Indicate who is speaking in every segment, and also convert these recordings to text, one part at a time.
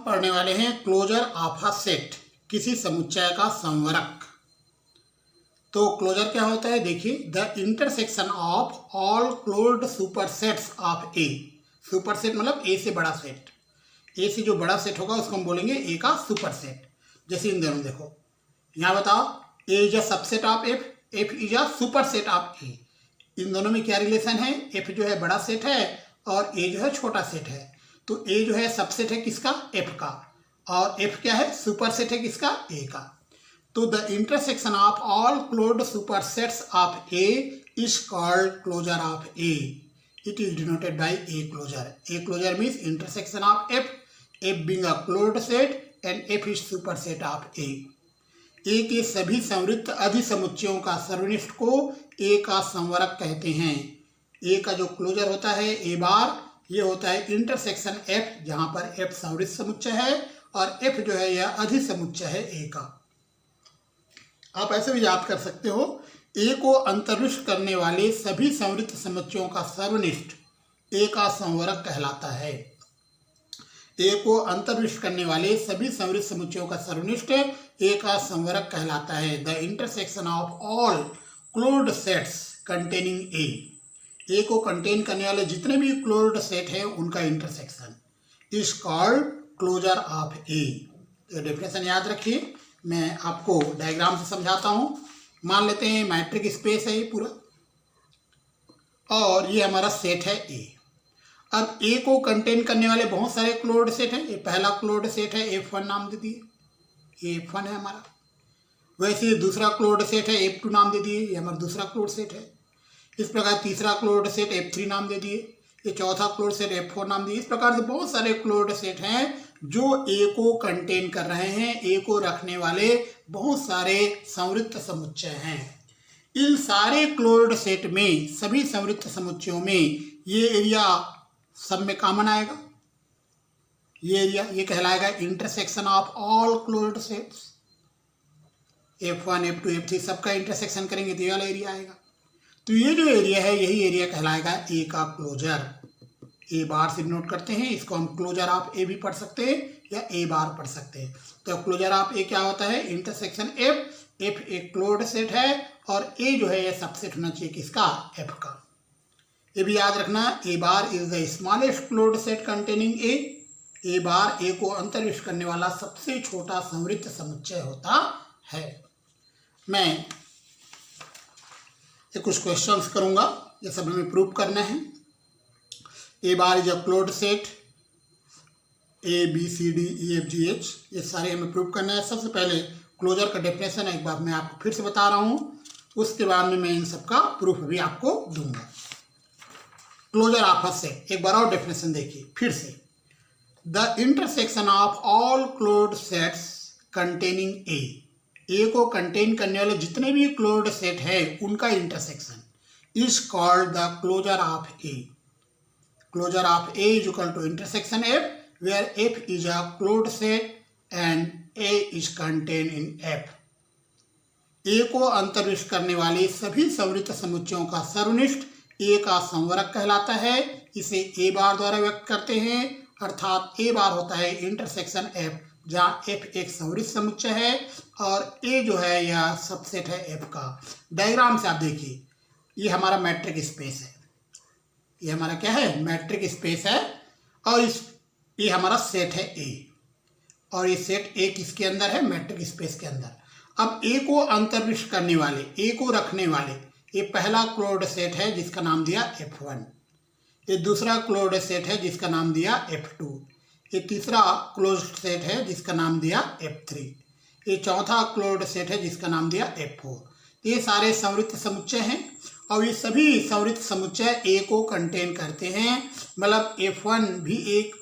Speaker 1: पढ़ने वाले हैं क्लोजर ऑफ अ सेट, किसी समुच्चय का संवरक। तो क्लोजर क्या होता है, देखिए, the intersection of all closed supersets of A. Superset मतलब ए से बड़ा सेट, ए से जो बड़ा सेट होगा उसको हम बोलेंगे ए का सुपरसेट। जैसे इन दोनों देखो, यहाँ बताओ, A is a subset of F, F is a superset of A. इन दोनों में क्या रिलेशन है, एफ जो है बड़ा सेट है और ए जो है छोटा सेट है। तो ए जो है सबसेट है किसका, एफ का, और एफ क्या है, सुपरसेट है किसका, ए का। तो the intersection of all closed supersets of A is called closure of A. It is denoted by A closure. A closure means intersection of F, F being a closed set and F is superset of A. A के सभी संवृत्त अधिसमुच्चयों का सर्वनिष्ठ को ए का संवरक कहते हैं। ए का जो closure होता है ए बार, ये होता है इंटरसेक्शन एफ, जहां पर एफ संवृत्त समुच्चय है और एफ जो है यह अधिसमुच्चय है ए का। आप ऐसे भी याद कर सकते हो, ए को अंतर्विष्ट करने वाले सभी संवृत्त समुच्चयों का सर्वनिष्ठ ए का संवरक कहलाता है। ए को अंतर्विष्ट करने वाले सभी संवृत्त समुच्चयों का सर्वनिष्ठ ए का संवरक कहलाता है। The intersection of all closed sets containing ए को कंटेन करने वाले जितने भी क्लोज्ड सेट हैं उनका intersection is called closure of A. तो डेफिनेशन याद रखिए, मैं आपको डायग्राम से समझाता हूँ। मान लेते हैं मैट्रिक स्पेस है ये पूरा, और ये हमारा सेट है ए। अब ए को कंटेन करने वाले बहुत सारे क्लोज्ड सेट हैं। ये पहला क्लोज्ड सेट है, F1 नाम दे दिए, ये F1 है हमारा। वैसे दूसरा क्लोज्ड सेट है, F2 नाम दे दिए, ये हमारा दूसरा क्लोज्ड सेट है। इस प्रकार तीसरा क्लोज्ड सेट F3 नाम दे दिए, ये चौथा क्लोज्ड सेट F4 नाम दिए। इस प्रकार से बहुत सारे क्लोज्ड सेट हैं जो ए को कंटेन कर रहे हैं, ए को रखने वाले बहुत सारे संवृत्त समुच्चय हैं। इन सारे क्लोज्ड सेट में, सभी संवृत्त समुच्चयों में ये एरिया सब में कॉमन आएगा। ये एरिया ये कहलाएगा intersection of all closed sets. F1 F2 F3 सबका इंटरसेक्शन करेंगे तो ये वाला एरिया आएगा। तो ये जो एरिया है यही एरिया कहलाएगा ए का क्लोजर। ए बार से नोट करते हैं, इसको हम क्लोजर ऑफ ए भी पढ़ सकते हैं या ए बार पढ़ सकते हैं। तो क्लोजर ऑफ ए क्या होता है, इंटरसेक्शन एफ, एफ एक क्लोज्ड सेट है और ए जो है ये सबसेट होना चाहिए किसका, एफ का। ये भी याद रखना, A bar is the smallest closed set containing A. A bar A को अंतर्विष्ट करने वाला सबसे छोटा संवृत्त समुच्चय होता है। मैं ये कुछ क्वेश्चंस करूंगा, ये सब हमें प्रूव करना है। A bar is a closed set, A B C D E F G H, ये सारे हमें प्रूव करना है। सबसे पहले क्लोजर का डेफिनेशन एक बार मैं आपको फिर से बता रहा हूँ, उसके बाद में मैं इन सब का प्रूफ भी आपको दूंगा। क्लोजर ऑफ अ सेट, एक बार और डेफिनेशन देखिए फिर से। The intersection of all closed sets containing ए को कंटेन करने वाले जितने भी क्लोज्ड सेट है उनका intersection is called the closure of A. Closure of A is equal to intersection F, where F is a closed set and A is contain in F. A को अंतर्विष्ट करने वाले सभी संवृत्त समुच्चयों का सर्वनिष्ठ ए का संवरक कहलाता है। इसे ए बार द्वारा व्यक्त करते हैं, अर्थात ए बार होता है इंटरसेक्शन एफ, जहाँ एफ एक संवृत्त समुच्चय है और ए जो है यह सबसेट है एफ का। डायग्राम से आप देखिए, ये हमारा मैट्रिक स्पेस है, ये हमारा क्या है, मैट्रिक स्पेस है, और ये हमारा सेट है ए, और ये सेट ए किसके अंदर है, मैट्रिक स्पेस के अंदर। अब ए को अंतर्विष्ट करने वाले, ए को रखने वाले, ये पहला क्लोज्ड सेट है जिसका नाम दिया F1, ये दूसरा क्लोज्ड सेट है जिसका नाम दिया F2, ये तीसरा क्लोज्ड सेट है जिसका नाम दिया F3, ये चौथा क्लोज्ड सेट है जिसका नाम दिया F4। ये सारे संवृत्त समुच्चय हैं और ये सभी संवृत्त समुच्चय ए को कंटेन करते हैं। मतलब F1 भी एक,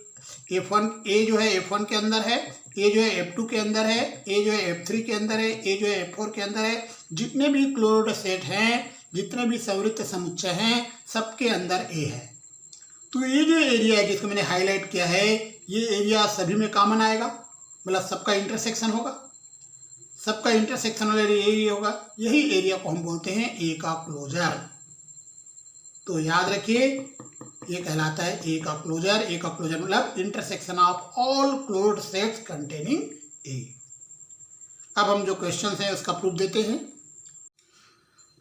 Speaker 1: F1 ए जो है F1 के अंदर है, ए जो है F2 के अंदर है, ए जो है F3 के अंदर है, ए जो है F4 के अंदर है। जितने भी क्लोज्ड सेट हैं, जितने भी संवृत्त समुच्चय हैं, सबके अंदर ए है। तो ये जो एरिया है जिसको मैंने हाईलाइट किया है, ये एरिया सभी में कॉमन आएगा, मतलब सबका इंटरसेक्शन होगा, सबका इंटरसेक्शन वाला एरिया होगा। यही एरिया को हम बोलते हैं ए का क्लोजर। तो याद रखिए, ये कहलाता है ए का क्लोजर। ए का क्लोजर मतलब intersection of all closed sets containing A. अब हम जो क्वेश्चन है उसका प्रूफ देते हैं।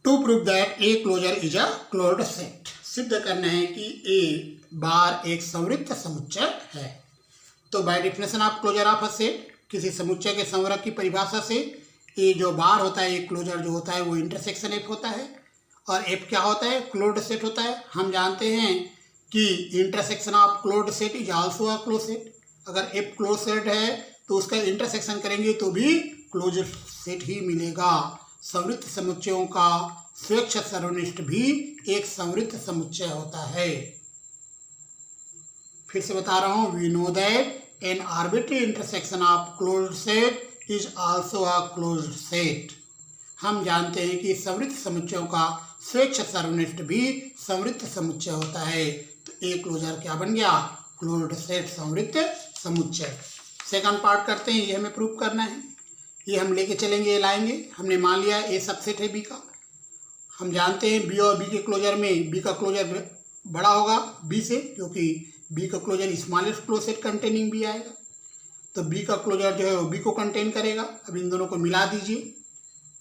Speaker 1: To prove that A closure is a closed set, सिद्ध करना है कि ए बार एक संवृत्त समुच्चय है। तो by definition of closure of a set, किसी समुच्चय के संवरक की परिभाषा से ए जो बार होता है, एक क्लोजर जो होता है वो इंटरसेक्शन एफ होता है, और एफ क्या होता है, क्लोज्ड सेट होता है। हम जानते हैं कि intersection of closed set is also a close set. अगर एफ क्लोज सेट है तो उसका इंटरसेक्शन करेंगे तो भी क्लोज्ड सेट ही मिलेगा। संवृत्त समुच्चयों का स्वेच्छ सर्वनिष्ठ भी एक संवृत्त समुच्चय होता है। फिर से बता रहा हूं, we know that an arbitrary intersection of closed set is also a closed set. हम जानते हैं कि संवृत्त समुच्चयों का स्वेच्छ सर्वनिष्ठ भी संवृत्त समुच्चय होता है। तो ए क्लोजर क्या बन गया, क्लोज्ड सेट संवृत्त समुच्चय। सेकंड पार्ट करते हैं, ये हमें प्रूव करना है। ये हम लेके चलेंगे, ये लाएंगे। हमने मान लिया ए सबसेट है बी का। हम जानते हैं बी और बी के क्लोजर में बी का क्लोजर बड़ा होगा बी से, क्योंकि बी का closure smallest close set containing B आएगा। तो बी का क्लोजर जो है वो बी को कंटेन करेगा। अब इन दोनों को मिला दीजिए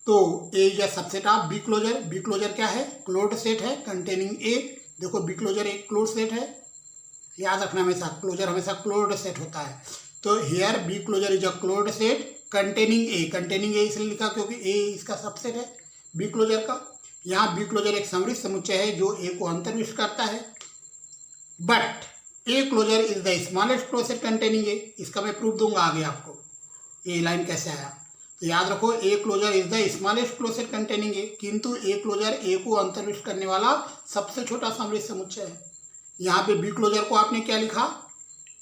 Speaker 1: तो ए या subset of be closer. Be closer क्या है, क्लोज्ड सेट है कंटेनिंग ए। देखो बी क्लोजर एक क्लोज्ड सेट है, याद रखना हमेशा क्लोजर हमेशा क्लोज्ड सेट होता है। तो here B closure is a closed set containing A. Containing A इसलिए लिखा क्योंकि ए इसका सबसेट है बी क्लोजर का। यहाँ बी क्लोजर एक समृद्ध समुच्चय है जो ए को अंतर्विष्ट करता है। But A closure is the smallest close set containing A. इसका मैं प्रूफ दूंगा आगे आपको, ये लाइन कैसे आया। तो याद रखो A closure is the smallest close set containing A, किंतु ए क्लोजर ए को अंतर्विष्ट करने वाला सबसे छोटा समृद्ध समुच्चय है। यहाँ पे बी क्लोजर को आपने क्या लिखा,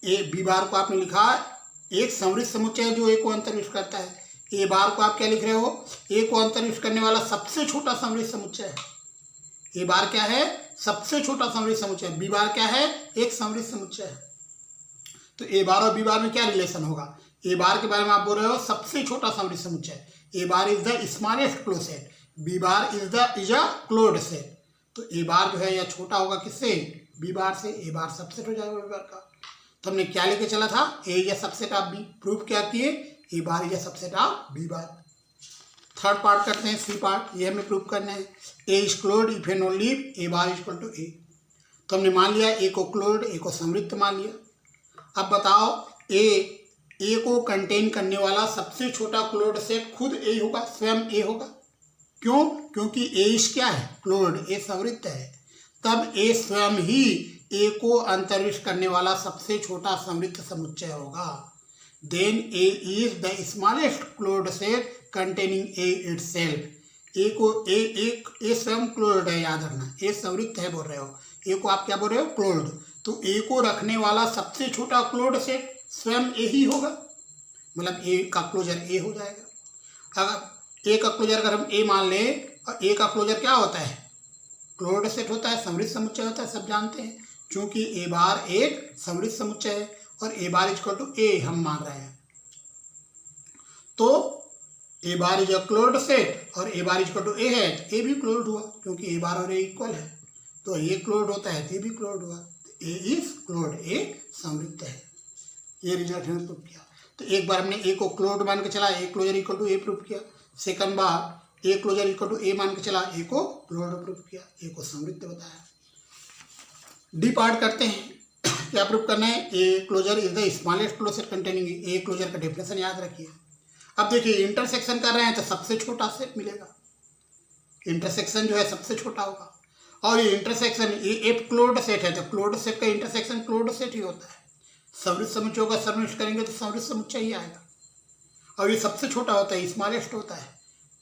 Speaker 1: ए बी बार को आपने लिखा एक समृद्ध समुच्चय है जो ए को अंतर्विष्ट करता है। ए बार को आप क्या लिख रहे हो, ए को अंतर्विष्ट करने वाला सबसे छोटा समृद्ध समुच्चय है। ए बार क्या है, सबसे छोटा समृद्ध समुच्चय। बी बार क्या है, एक समृद्ध समुच्चय है। तो ए बार और बी बार में क्या रिलेशन होगा, ए बार के बारे में आप बोल रहे हो सबसे छोटा समृद्ध समुच्चय। A bar is the smallest close set, B bar is a closed set. तो ए बार जो है यह छोटा होगा किससे, बी बार से। ए बार सबसेट हो जाएगा बी बार का। तो हमने क्या लेके चला था, A is a subset of B. Proof क्या किए, A bar is a subset of B bar. Third part करते हैं, सी पार्ट। ये हमें प्रूफ करना है, A is closed if and only A bar equal to A. तो हमने मान लिया ए को क्लोज्ड, ए को समृद्ध मान लिया। अब बताओ ए को कंटेन करने वाला सबसे छोटा क्लोज्ड सेट खुद ए होगा, स्वयं ए होगा। क्यों, क्योंकि ए इज क्या है, क्लोज्ड, ए समृद्ध है। तब ए स्वयं ही ए को अंतर्विष्ट करने वाला सबसे छोटा समृद्ध समुच्चय होगा। Then A is the smallest closed set containing A itself. A को ए स्वयं क्लोज्ड है, याद रखना, ए समृद्ध है बोल रहे हो, ए को आप क्या बोल रहे हो, क्लोज्ड। तो ए को रखने वाला सबसे छोटा क्लोज्ड सेट स्वयं ए ही होगा, मतलब ए का क्लोजर ए हो जाएगा। अगर ए का क्लोजर अगर हम ए मान लें, और ए का क्लोजर क्या होता है, क्लोज्ड सेट होता है, समृद्ध समुच्चय होता है, सब जानते हैं। चूंकि ए बार एक समृद्ध समुच्चय है और ए बार इक्वल टू ए हम मान रहे हैं, तो A bar is a closed set और ए बार इक्वल टू ए है, तो ए भी क्लोज्ड हुआ, क्योंकि ए बार और ए इक्वल है। तो ए क्लोज्ड होता है तो ए भी क्लोज्ड हुआ। ए इज क्लोज्ड, ए समृद्ध है। ये रिजल्ट हमने प्रूव किया। तो एक बार हमने ए को क्लोज्ड मान के चला, A closure equal to A prove किया। सेकंड बार A closure equal to A मान के चला, ए को क्लोज्ड प्रूव किया, ए को समृद्ध बताया। डी पार्ट करते हैं, क्या प्रूव करना है, A closure is the smallest close set containing A closure का डेफिनेशन याद रखिए। अब देखिए इंटरसेक्शन कर रहे हैं तो सबसे छोटा सेट मिलेगा, इंटरसेक्शन जो है सबसे छोटा होगा। और ये इंटरसेक्शन ये एक क्लोज्ड सेट है, तो क्लोज्ड सेट का इंटरसेक्शन क्लोज्ड सेट ही होता है। समृद्ध समुच्चयों का सर्वनिष्ठ करेंगे तो समृद्ध समुच्चय ही आएगा, और ये सबसे छोटा होता है, स्मॉलेस्ट होता है।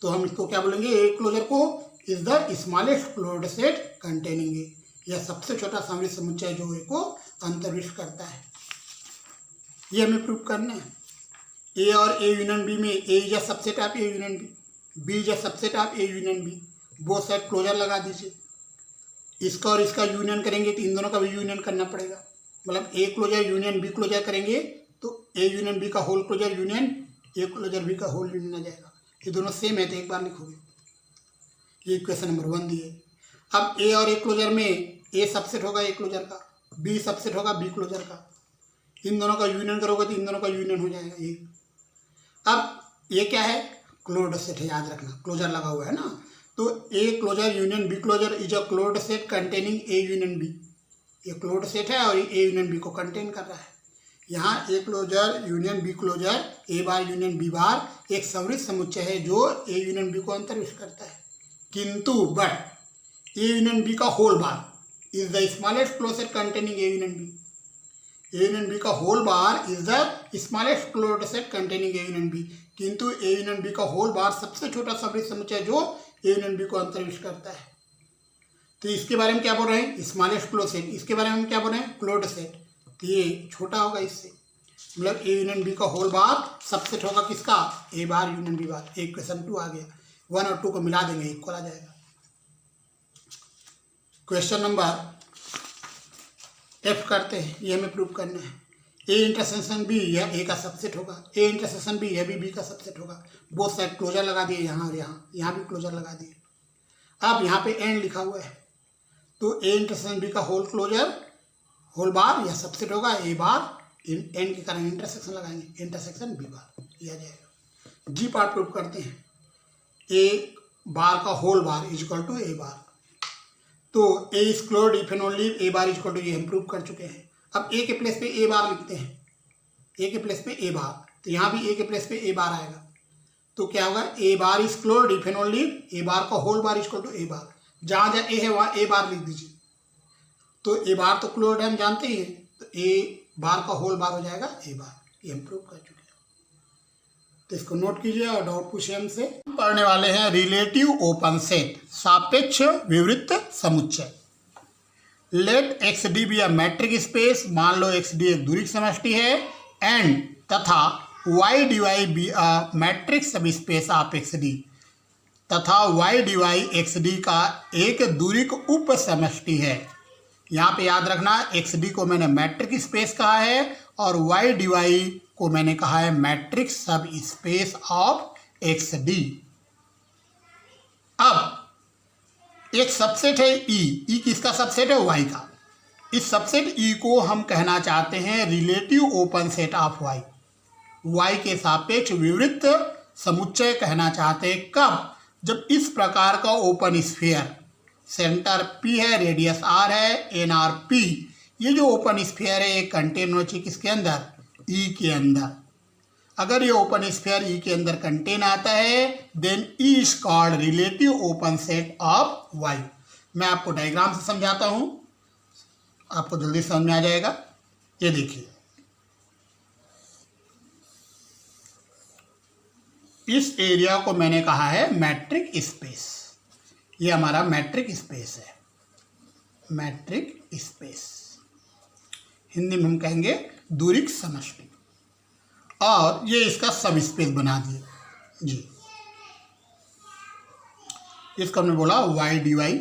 Speaker 1: तो हम इसको क्या बोलेंगे, ए क्लोजर को is the smallest closed set containing ए, यह सबसे छोटा समृद्ध समुच्चय जो ए को अंतर्विष्ट करता है। ये हमें प्रूव करना है। ए और ए यूनियन बी में A is a subset of A union B, B is a subset of A union B. Both side closure लगा दीजिए। इसका और इसका यूनियन करेंगे तो इन दोनों का भी यूनियन करना पड़ेगा, मतलब A closure union B closure करेंगे तो ए यूनियन बी का whole closure union A closure B का होल यूनियन आ जाएगा। ये दोनों सेम है तो एक बार लिखोगे। ये इक्वेशन नंबर 1 दिए। अब ए और ए क्लोजर में ए सबसेट होगा ए क्लोजर का, बी सबसेट होगा बी क्लोजर का, इन दोनों का यूनियन करोगे तो इन दोनों का यूनियन हो जाएगा ये। अब ये क्या है, क्लोज्ड सेट है, याद रखना क्लोजर लगा हुआ है ना, तो A closure union B closure is a closed set containing A union B. ये क्लोज्ड सेट है और ये ए यूनियन बी को कंटेन कर रहा है। यहाँ A closure union B closure A bar union B bar एक समृद्ध समुच्चय है जो ए यूनियन बी को अंतर्विष्ट करता है, किंतु बट ए यूनियन बी का whole bar is the smallest closed set containing A union B. A union B का whole bar is the smallest closed set containing A union B, किंतु A union B का whole bar सबसे छोटा समृद्ध समुच्चय जो ए union B को अंतर्विष्ट करता है। तो इसके बारे में क्या बोल रहे हैं, स्मॉलेस्ट क्लोज्ड सेट, इसके बारे में हम क्या बोल रहे हैं, क्लोज्ड सेट, तो ये छोटा होगा इससे, मतलब ए यूनियन बी का होल बार सबसेट होगा किसका, ए बार यूनियन बी बार। इक्वेशन 2 आ गया, 1 और 2 को मिला देंगे इक्वल आ जाएगा। क्वेश्चन नंबर एफ करते हैं, ये हमें प्रूव करना है। ए इंटरसेक्शन बी यह ए का सबसेट होगा, ए इंटरसेक्शन बी यह भी बी का सबसेट होगा। बोथ साइड क्लोजर लगा दिए, यहाँ और यहाँ भी क्लोजर लगा दिए। अब यहाँ पे एंड लिखा हुआ है, तो ए इंटरसेक्शन बी का होल क्लोजर होल बार यह सबसेट होगा ए बार, एंड के कारण इंटरसेक्शन लगाएंगे, इंटरसेक्शन बी बार, यह आ जाएगा। जी पार्ट प्रूव करते हैं, ए बार का whole bar is equal to A bar, तो A is closed if and only A bar is equal to, ये हम प्रूव कर चुके हैं। अब ए के प्लेस पे ए बार लिखते हैं, ए के प्लेस पे ए बार, तो यहाँ भी ए के प्लेस पे ए बार आएगा, तो क्या होगा, A bar is closed if and only A bar का whole bar is equal to A bar. जहाँ जहाँ ए है वहाँ ए बार लिख दीजिए, तो ए बार तो क्लोज्ड है हम जानते ही हैं, तो ए बार का होल बार हो जाएगा ए बार, ये हम प्रूव कर चुके हैं। तो इसको नोट कीजिए और डाउट पूछिए हमसे। पढ़ने वाले हैं रिलेटिव ओपन सेट, सापेक्ष विवृत समुच्चय। Let X D be a metric space, मान लो एक्स डी एक दूरिक समष्टि है, एंड तथा Y D Y be a metric subspace of X D, तथा Y D Y X D का एक दूरिक उप समष्टि है। यहाँ पे याद रखना, एक्स डी को मैंने मैट्रिक स्पेस कहा है और वाई डी वाई को मैंने कहा है matric subspace of X D. अब एक सबसेट है ई किसका सबसेट है, वाई का। इस सबसेट ई को हम कहना चाहते हैं relative open set of Y, Y के सापेक्ष विवृत समुच्चय कहना चाहते हैं। कब, जब इस प्रकार का ओपन स्फीयर, सेंटर P है, रेडियस R है, एन आर पी, ये जो ओपन स्फीयर है ये कंटेन होना चाहिए किसके अंदर, E के अंदर। अगर ये ओपन स्फीयर E के अंदर कंटेन आता है then E is called relative open set of Y। मैं आपको डायग्राम से समझाता हूँ, आपको जल्दी समझ में आ जाएगा। ये देखिए, इस एरिया को मैंने कहा है मैट्रिक स्पेस, ये हमारा मैट्रिक स्पेस है, मैट्रिक स्पेस, हिंदी में हम कहेंगे दूरिक समष्टि, और ये इसका सब स्पेस बना दिए जी। इसको हमने बोला वाई डी वाई,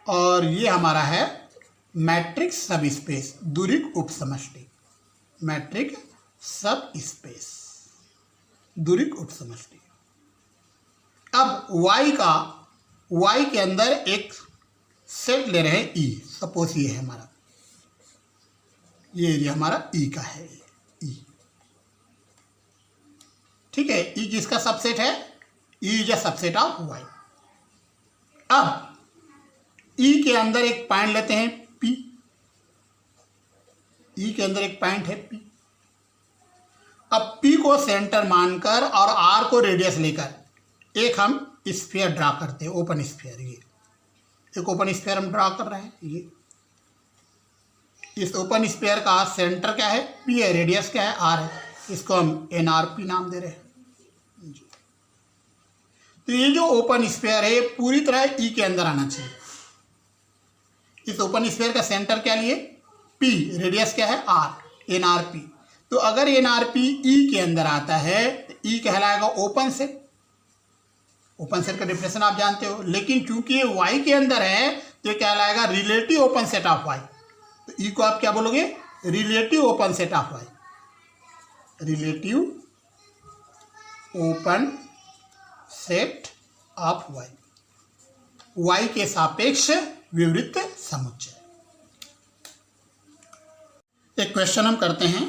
Speaker 1: और ये हमारा है मैट्रिक सब स्पेस, दूरिक उप समष्टि, मैट्रिक सब स्पेस, दूरिक उप समष्टि। अब y के अंदर एक सेट ले रहे हैं E, सपोज ये है हमारा, ये एरिया हमारा E का है, E, ठीक है। E किसका सबसेट है, E is a subset of y। अब E के अंदर एक पॉइंट लेते हैं P, E के अंदर एक पॉइंट है P। अब P को सेंटर मानकर और R को रेडियस लेकर एक हम स्फीयर ड्रा करते हैं, ओपन स्फीयर। ये एक ओपन स्फीयर हम ड्रा कर रहे हैं। ये इस ओपन स्फीयर का सेंटर क्या है, P है, रेडियस क्या है, R है, इसको हम NRP नाम दे रहे हैं। तो ये जो ओपन स्फीयर है पूरी तरह E के अंदर आना चाहिए। इस ओपन स्फीयर का सेंटर क्या लिए, P, रेडियस क्या है, R, NRP। तो अगर NRP E के अंदर आता है तो E कहलाएगा ओपन सेट। ओपन सेट का डिफिनेशन आप जानते हो, लेकिन चूंकि ये Y के अंदर है तो ये कहलाएगा relative open set of Y। तो E को आप क्या बोलोगे, relative open set of Y, relative open set of Y, Y के सापेक्ष विवृत समुच्चय। एक क्वेश्चन हम करते हैं।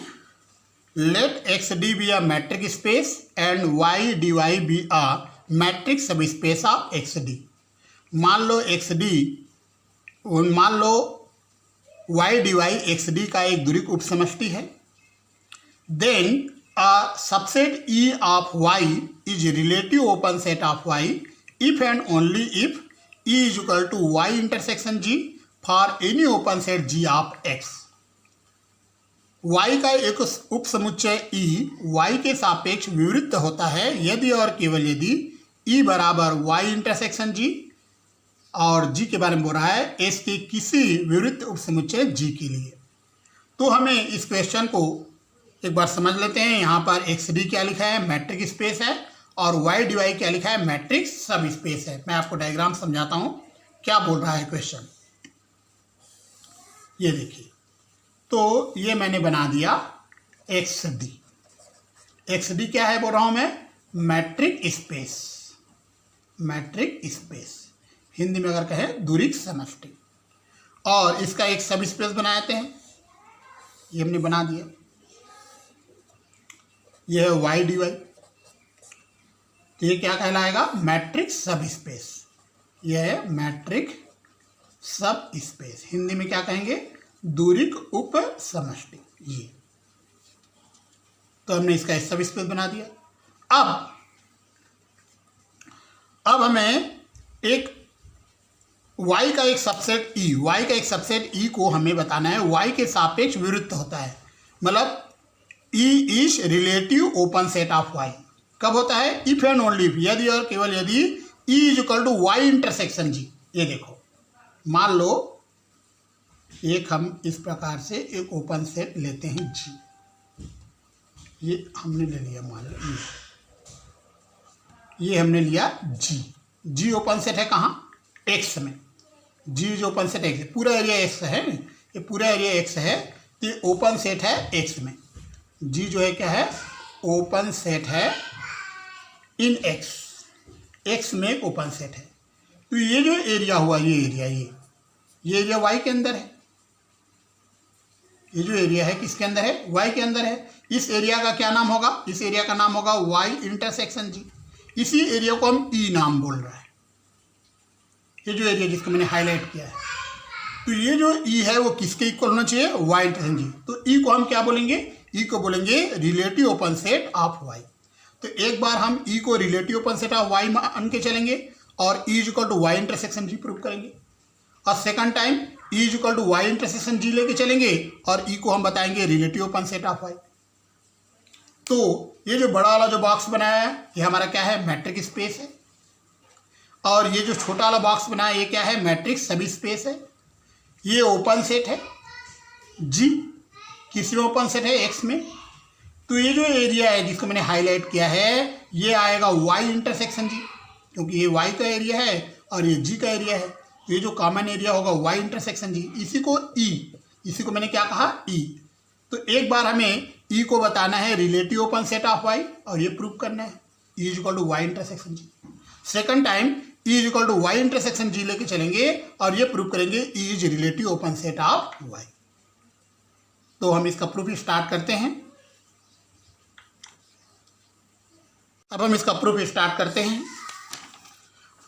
Speaker 1: Let X D be a metric space and Y D Y be a metric subspace of X D. मान लो Y D Y X D का एक द्विक उपसमष्टि है। Then a subset E of Y is relative open set of Y if and only if E is equal to Y intersection G for any open set G of X. y का एक उपसमुच्चय e y के सापेक्ष विवृत्त होता है यदि और केवल यदि e बराबर y इंटरसेक्शन g, और g के बारे में बोल रहा है s के किसी विवृत्त उपसमुच्चय g के लिए। तो हमें इस क्वेश्चन को एक बार समझ लेते हैं। यहाँ पर एक्स डी क्या लिखा है, मैट्रिक स्पेस है, और वाई डी वाई क्या लिखा है, मैट्रिक सब स्पेस है। मैं आपको डायग्राम समझाता हूँ क्या बोल रहा है क्वेश्चन। ये देखिए, तो ये मैंने बना दिया एक्स डी। एक्स डी क्या है बोल रहा हूँ मैं, matric space. Matric space Hindi में अगर कहें द्विक समष्टि, और इसका एक सब स्पेस बनाते हैं। ये हमने बना दिया। ये है वाई डी वाई, तो ये क्या कहलाएगा, मैट्रिक सब स्पेस। ये है मैट्रिक सब स्पेस, हिंदी में क्या कहेंगे, द्विक उप समष्टि। ये तो हमने इसका सब स्पेस बना दिया। अब हमें एक y का एक सबसेट e को हमें बताना है y के सापेक्ष विवृत्त होता है। मतलब e is relative open set of y कब होता है, इफ एंड ओनली इफ, यदि और केवल यदि e is equal to Y intersection G. ये देखो, मान लो एक हम इस प्रकार से एक ओपन सेट लेते हैं जी। ये हमने ले लिया, मान लो ये हमने लिया जी ओपन सेट है कहाँ, एक्स में। जी जो ओपन सेट एक्स, पूरा एरिया एक्स है, ये पूरा एरिया एक्स है, तो ये ओपन सेट है एक्स में। जी जो है क्या है, ओपन सेट है इन एक्स में ओपन सेट है। तो ये जो एरिया हुआ, ये एरिया वाई के अंदर है। ये जो एरिया है किसके अंदर है, वाई के अंदर है। इस एरिया का क्या नाम होगा, इस एरिया का नाम होगा वाई इंटरसेक्शन जी। इसी एरिया को हम ई नाम बोल रहे हैं। ये जो एरिया जिसको मैंने हाईलाइट किया है, तो ये जो ई है वो किसके इक्वल होना चाहिए, वाई इंटरसेक्शन जी। तो ई को हम क्या बोलेंगे, ई को बोलेंगे relative open set of Y. तो एक बार हम ई को relative open set of Y मान के चलेंगे और E is equal to Y intersection G prove करेंगे। और second time E is equal to Y intersection G लेके चलेंगे और ई को हम बताएंगे relative open set of Y. तो ये जो बड़ा वाला जो बॉक्स बनाया है ये हमारा क्या है, मैट्रिक स्पेस है। और ये जो छोटा वाला बॉक्स बनाया है ये क्या है, मैट्रिक सब स्पेस है। ये ओपन सेट है जी, किसी में ओपन सेट है एक्स में। तो ये जो एरिया है जिसको मैंने हाईलाइट किया है ये आएगा वाई इंटरसेक्शन जी, क्योंकि ये वाई का एरिया है और ये जी का एरिया है। तो ये जो कॉमन एरिया होगा वाई इंटरसेक्शन जी, इसी को ई, इसी को मैंने क्या कहा, ई। तो एक बार हमें ई को बताना है relative open set of Y और ये प्रूव करना है E is equal to Y intersection G. Second time E is equal to Y intersection G लेके चलेंगे और ये प्रूव करेंगे E is relative open set of Y. तो हम इसका प्रूफ स्टार्ट करते हैं। अब हम इसका प्रूफ स्टार्ट करते हैं।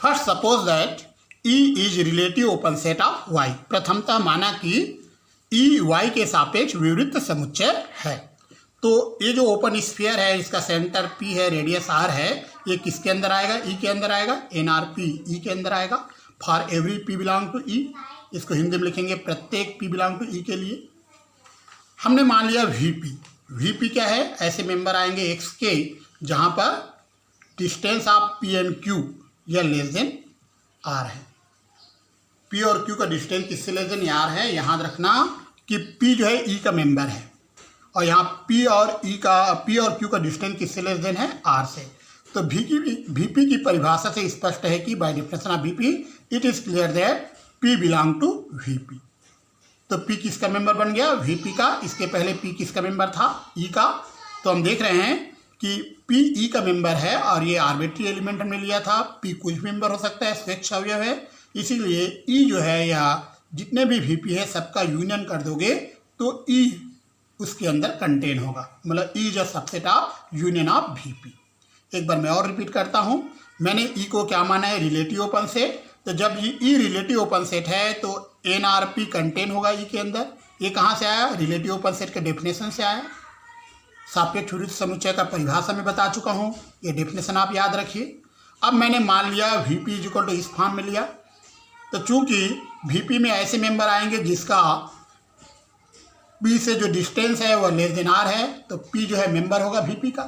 Speaker 1: First suppose that E is relative open set of Y. प्रथमतः माना कि ई वाई के सापेक्ष विवृत्त समुच्चय है। तो ये जो ओपन स्फीयर है इसका सेंटर पी है, रेडियस आर है, ये किसके अंदर आएगा, ई के अंदर आएगा, एन आर पी ई के अंदर आएगा। For every P belong to E, इसको हिंदी में लिखेंगे प्रत्येक पी बिलोंग टू ई के लिए। हमने मान लिया वीपी क्या है, ऐसे मेंबर आएंगे एक्स के जहाँ पर distance of P and Q या लेस देन आर है। पी और क्यू का डिस्टेंस किससे लेस देन आर है। याद रखना कि पी जो है ई का मेंबर है और यहाँ पी और क्यू का डिस्टेंस किससे लेस देन है, आर से। तो वीपी की परिभाषा से स्पष्ट है कि by definition of V P it is clear that P belong to V P. तो पी किसका मेंबर बन गया, वीपी का। इसके पहले पी किसका मेंबर था, ई का। तो हम देख रहे हैं कि पी ई का मेंबर है और ये आर्बिट्री एलिमेंट हमने लिया था। पी कुछ भी मेंबर हो सकता है, स्वेच्छ अवयव है, इसीलिए ई जो है या जितने भी वीपी है सबका यूनियन कर दोगे तो ई उसके अंदर कंटेन होगा, मतलब ई is a subset of union of VP. एक बार मैं और रिपीट करता हूँ, मैंने ई को क्या माना है, रिलेटिव ओपन सेट। तो जब ये ई रिलेटिव ओपन सेट है तो एनआरपी कंटेन होगा ई के अंदर। ये कहाँ से आया, रिलेटिव ओपन सेट के डेफिनेशन से आया। सापेक्ष विरुद्ध समुच्चय का परिभाषा में बता चुका हूँ, ये डेफिनेशन आप याद रखिए। अब मैंने मान लिया वीपी इज इक्वल टू इस फॉर्म में लिया, तो चूंकि वीपी में ऐसे मेंबर आएंगे जिसका पी से जो डिस्टेंस है वह लेस देन आर है, तो पी जो है मेंबर होगा वीपी का।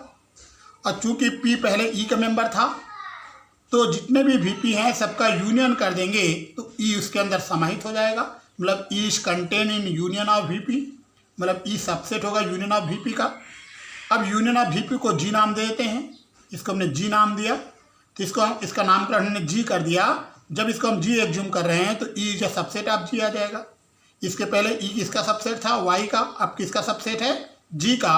Speaker 1: और चूंकि पी पहले ई का मेंबर था, तो जितने भी वीपी हैं सबका यूनियन कर देंगे तो ई उसके अंदर समाहित हो जाएगा, मतलब E is contain in union of VP, मतलब ई सबसेट होगा यूनियन ऑफ वीपी का। अब यूनियन ऑफ वीपी को जी नाम दे देते हैं, इसको हमने जी नाम दिया, तो इसको हम इसका नामकरण हमने जी कर दिया। जब इसको हम जी एग्ज्यूम कर रहे हैं तो E is a subset of G आ जाएगा। इसके पहले ई किसका सबसेट था, वाई का, अब किसका सबसेट है, जी का।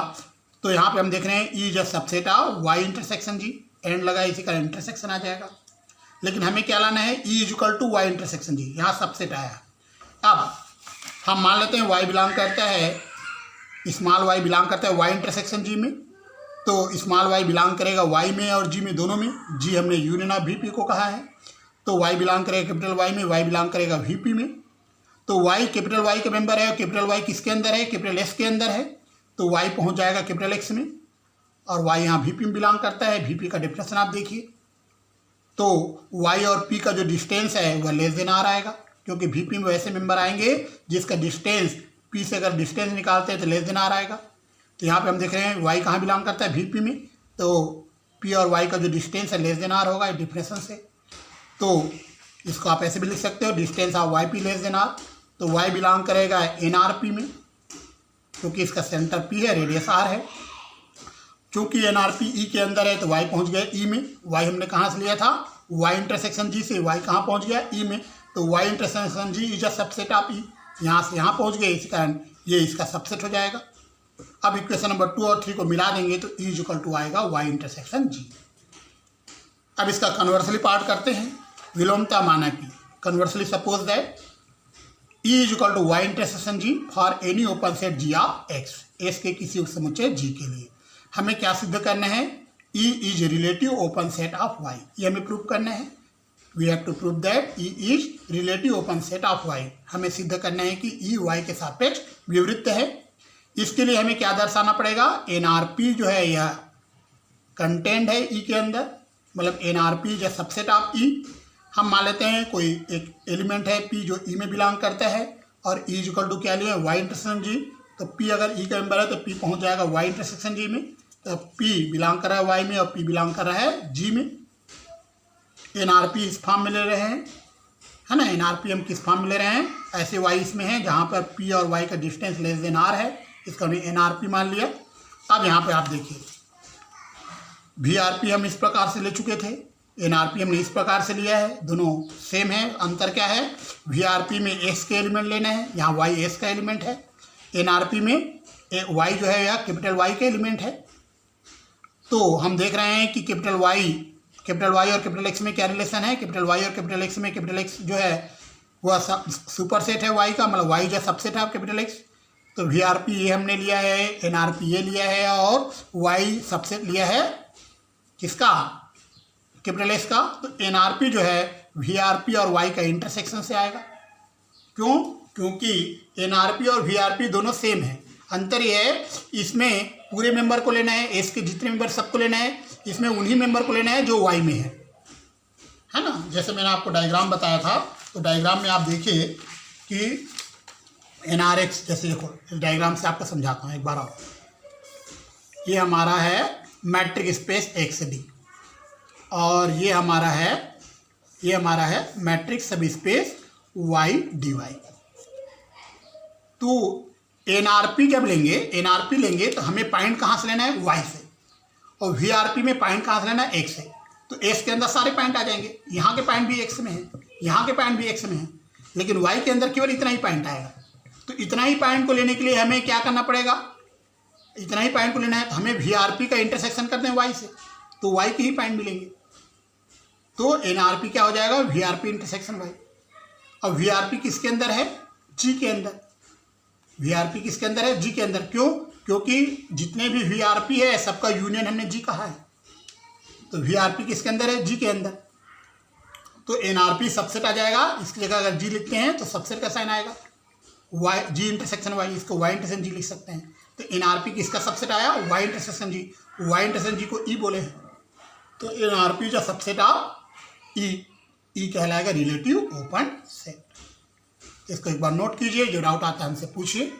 Speaker 1: तो यहाँ पे हम देख रहे हैं E is a subset of Y intersection G, and लगा इसी का इंटरसेक्शन आ जाएगा। लेकिन हमें क्या लाना है, E is equal to Y intersection G, यहाँ सबसेट आया। अब हम मान लेते हैं वाई बिलोंग करता है, स्मॉल वाई बिलोंग करता है वाई इंटरसेक्शन जी में, तो स्मॉल वाई बिलोंग करेगा वाई में और जी में, दोनों में। जी हमने यूनियन ऑफ वीपी को कहा है, तो वाई बिलोंग करेगा कैपिटल वाई में, वाई बिलोंग करेगा वीपी में। तो वाई कैपिटल वाई का मेंबर है और कैपिटल वाई किसके अंदर है, कैपिटल एस के अंदर है, तो वाई पहुंच जाएगा कैपिटल एक्स में, और वाई यहाँ वीपी में बिलोंग करता है। वीपी का डेफिनेशन आप देखिए, तो वाई और पी का जो डिस्टेंस है वह लेस देन आर आएगा, क्योंकि वीपी में वैसे मेंबर आएंगे जिसका डिस्टेंस पी से अगर डिस्टेंस निकालते हैं तो लेस देन आर आएगा। तो यहाँ पे हम देख रहे हैं वाई कहाँ बिलोंग करता है, वीपी में, तो पी और वाई का जो डिस्टेंस है लेस देन आर होगा डिफरेंस से। तो इसको आप ऐसे भी लिख सकते हो, distance of Y P less than R. तो वाई बिलोंग करेगा एन आर पी में, क्योंकि इसका सेंटर पी है, रेडियस आर है। चूंकि एन आर पी ई के अंदर है तो वाई पहुँच गया ई में। वाई हमने कहाँ से लिया था, वाई इंटरसेक्शन जी से, वाई कहाँ पहुँच गया, ई में, तो Y intersection G is a subset of E, यहाँ से यहाँ पहुँच गए, इस कारण ये इसका सबसेट हो जाएगा। अब इक्वेशन नंबर 2 और 3 को मिला देंगे तो ई इज इक्वल टू आएगा वाई इंटरसेक्शन जी। अब इसका कन्वर्सली पार्ट करते हैं, विलोमता माना कि conversely suppose that E is equal to Y intersection G for any open set G of X, S के किसी उपसमुच्चय जी के लिए। हमें क्या सिद्ध करना है, E is relative open set of Y, ये हमें प्रूव करना है। We have to prove that E is relative open set of Y. हमें सिद्ध करना है कि ई वाई के सापेक्ष विवृत्त है। इसके लिए हमें क्या दर्शाना पड़ेगा, एनआरपी जो है यह कंटेंट है ई के अंदर, मतलब NRP is a subset of E. हम मान लेते हैं कोई एक एलिमेंट है पी जो ई में बिलोंग करता है, और ई इक्वल टू क्या लिया, वाई इंटरसेक्शन जी। तो पी अगर ई का मेंबर है तो पी पहुंच जाएगा वाई इंटरसेक्शन जी में, तो पी बिलोंग कर रहा है वाई में और पी बिलोंग कर रहा है जी में। एनआरपी इस फॉर्म में ले रहे हैं, है ना, एनआरपी हम किस फॉर्म में ले रहे हैं, ऐसे वाई इसमें है जहाँ पर पी और वाई का डिस्टेंस लेस देन आर है, इसका हमने एनआरपी मान लिया। अब यहाँ पे आप देखिए वीआरपी हम इस प्रकार से ले चुके थे, एनआरपी हमने इस प्रकार से लिया है, दोनों सेम है। अंतर क्या है, वीआरपी में एस के एलिमेंट लेना है, यहाँ वाई एस का एलिमेंट है। एनआरपी में वाई जो है या कैपिटल वाई का एलिमेंट है। तो हम देख रहे हैं कि कैपिटल वाई और कैपिटल एक्स में क्या रिलेशन है, कैपिटल वाई और कैपिटल एक्स में कैपिटल एक्स जो है वह सुपर सेट है वाई का, मतलब वाई जो सबसेट है कैपिटल एक्स। तो वीआरपी ये हमने लिया है, एनआरपी ये लिया है, और वाई सबसेट लिया है किसका, कैपिटल एक्स का। तो एनआरपी जो है वीआरपी और वाई का इंटरसेक्शन से आएगा। क्यों, क्योंकि एनआरपी और वीआरपी दोनों सेम है। अंतर ये है, इसमें पूरे मेंबर को लेना है, एस के जितने मेंबर सबको लेना है, इसमें उन्हीं मेंबर को लेना है जो वाई में है ना। जैसे मैंने आपको डायग्राम बताया था, तो डायग्राम में आप देखिए कि एनआरएक्स, जैसे देखो इस डायग्राम से आपको समझाता हूँ एक बार और। ये हमारा है मैट्रिक स्पेस एक्स डी, और ये हमारा है मैट्रिक सब स्पेस वाई डी वाई। तो एनआरपी जब लेंगे, एनआरपी लेंगे तो हमें पॉइंट कहाँ से लेना है, वाई से, और वीआरपी में पॉइंट कहाँ से लेना है, एक्स से। तो एक्स के अंदर सारे पॉइंट आ जाएंगे, यहाँ के पॉइंट भी एक्स में है, यहाँ के पॉइंट भी एक्स में है, लेकिन वाई के अंदर केवल इतना ही पॉइंट आएगा। तो इतना ही पॉइंट को लेने के लिए हमें क्या करना पड़ेगा, इतना ही पॉइंट को लेना है तो हमें वीआरपी का इंटरसेक्शन करते हैं वाई से, तो वाई के ही पॉइंट मिलेंगे। तो एनआरपी क्या हो जाएगा, वीआरपी इंटरसेक्शन वाई। और वीआरपी किसके अंदर है, जी के अंदर। VRP किसके अंदर है? जी के अंदर। क्यों? क्योंकि जितने भी VRP है सबका यूनियन हमने जी कहा है, तो VRP किसके अंदर है? जी के अंदर। तो NRP सबसेट आ जाएगा, इसकी जगह अगर जी लिखते हैं तो सबसेट का साइन आएगा, वाई जी इंटरसेक्शन वाई, इसको वाई इंटरसेक्शन जी लिख सकते हैं। तो NRP किसका सबसेट आया? वाई इंटरसेक्शन जी। वाई इंटरसेक्शन जी को ई बोले हैं, तो NRP का सबसेट ऑफ ई कहलाएगा रिलेटिव ओपन सेट। इसको एक बार नोट कीजिए, जो डाउट आता है हमसे पूछिए।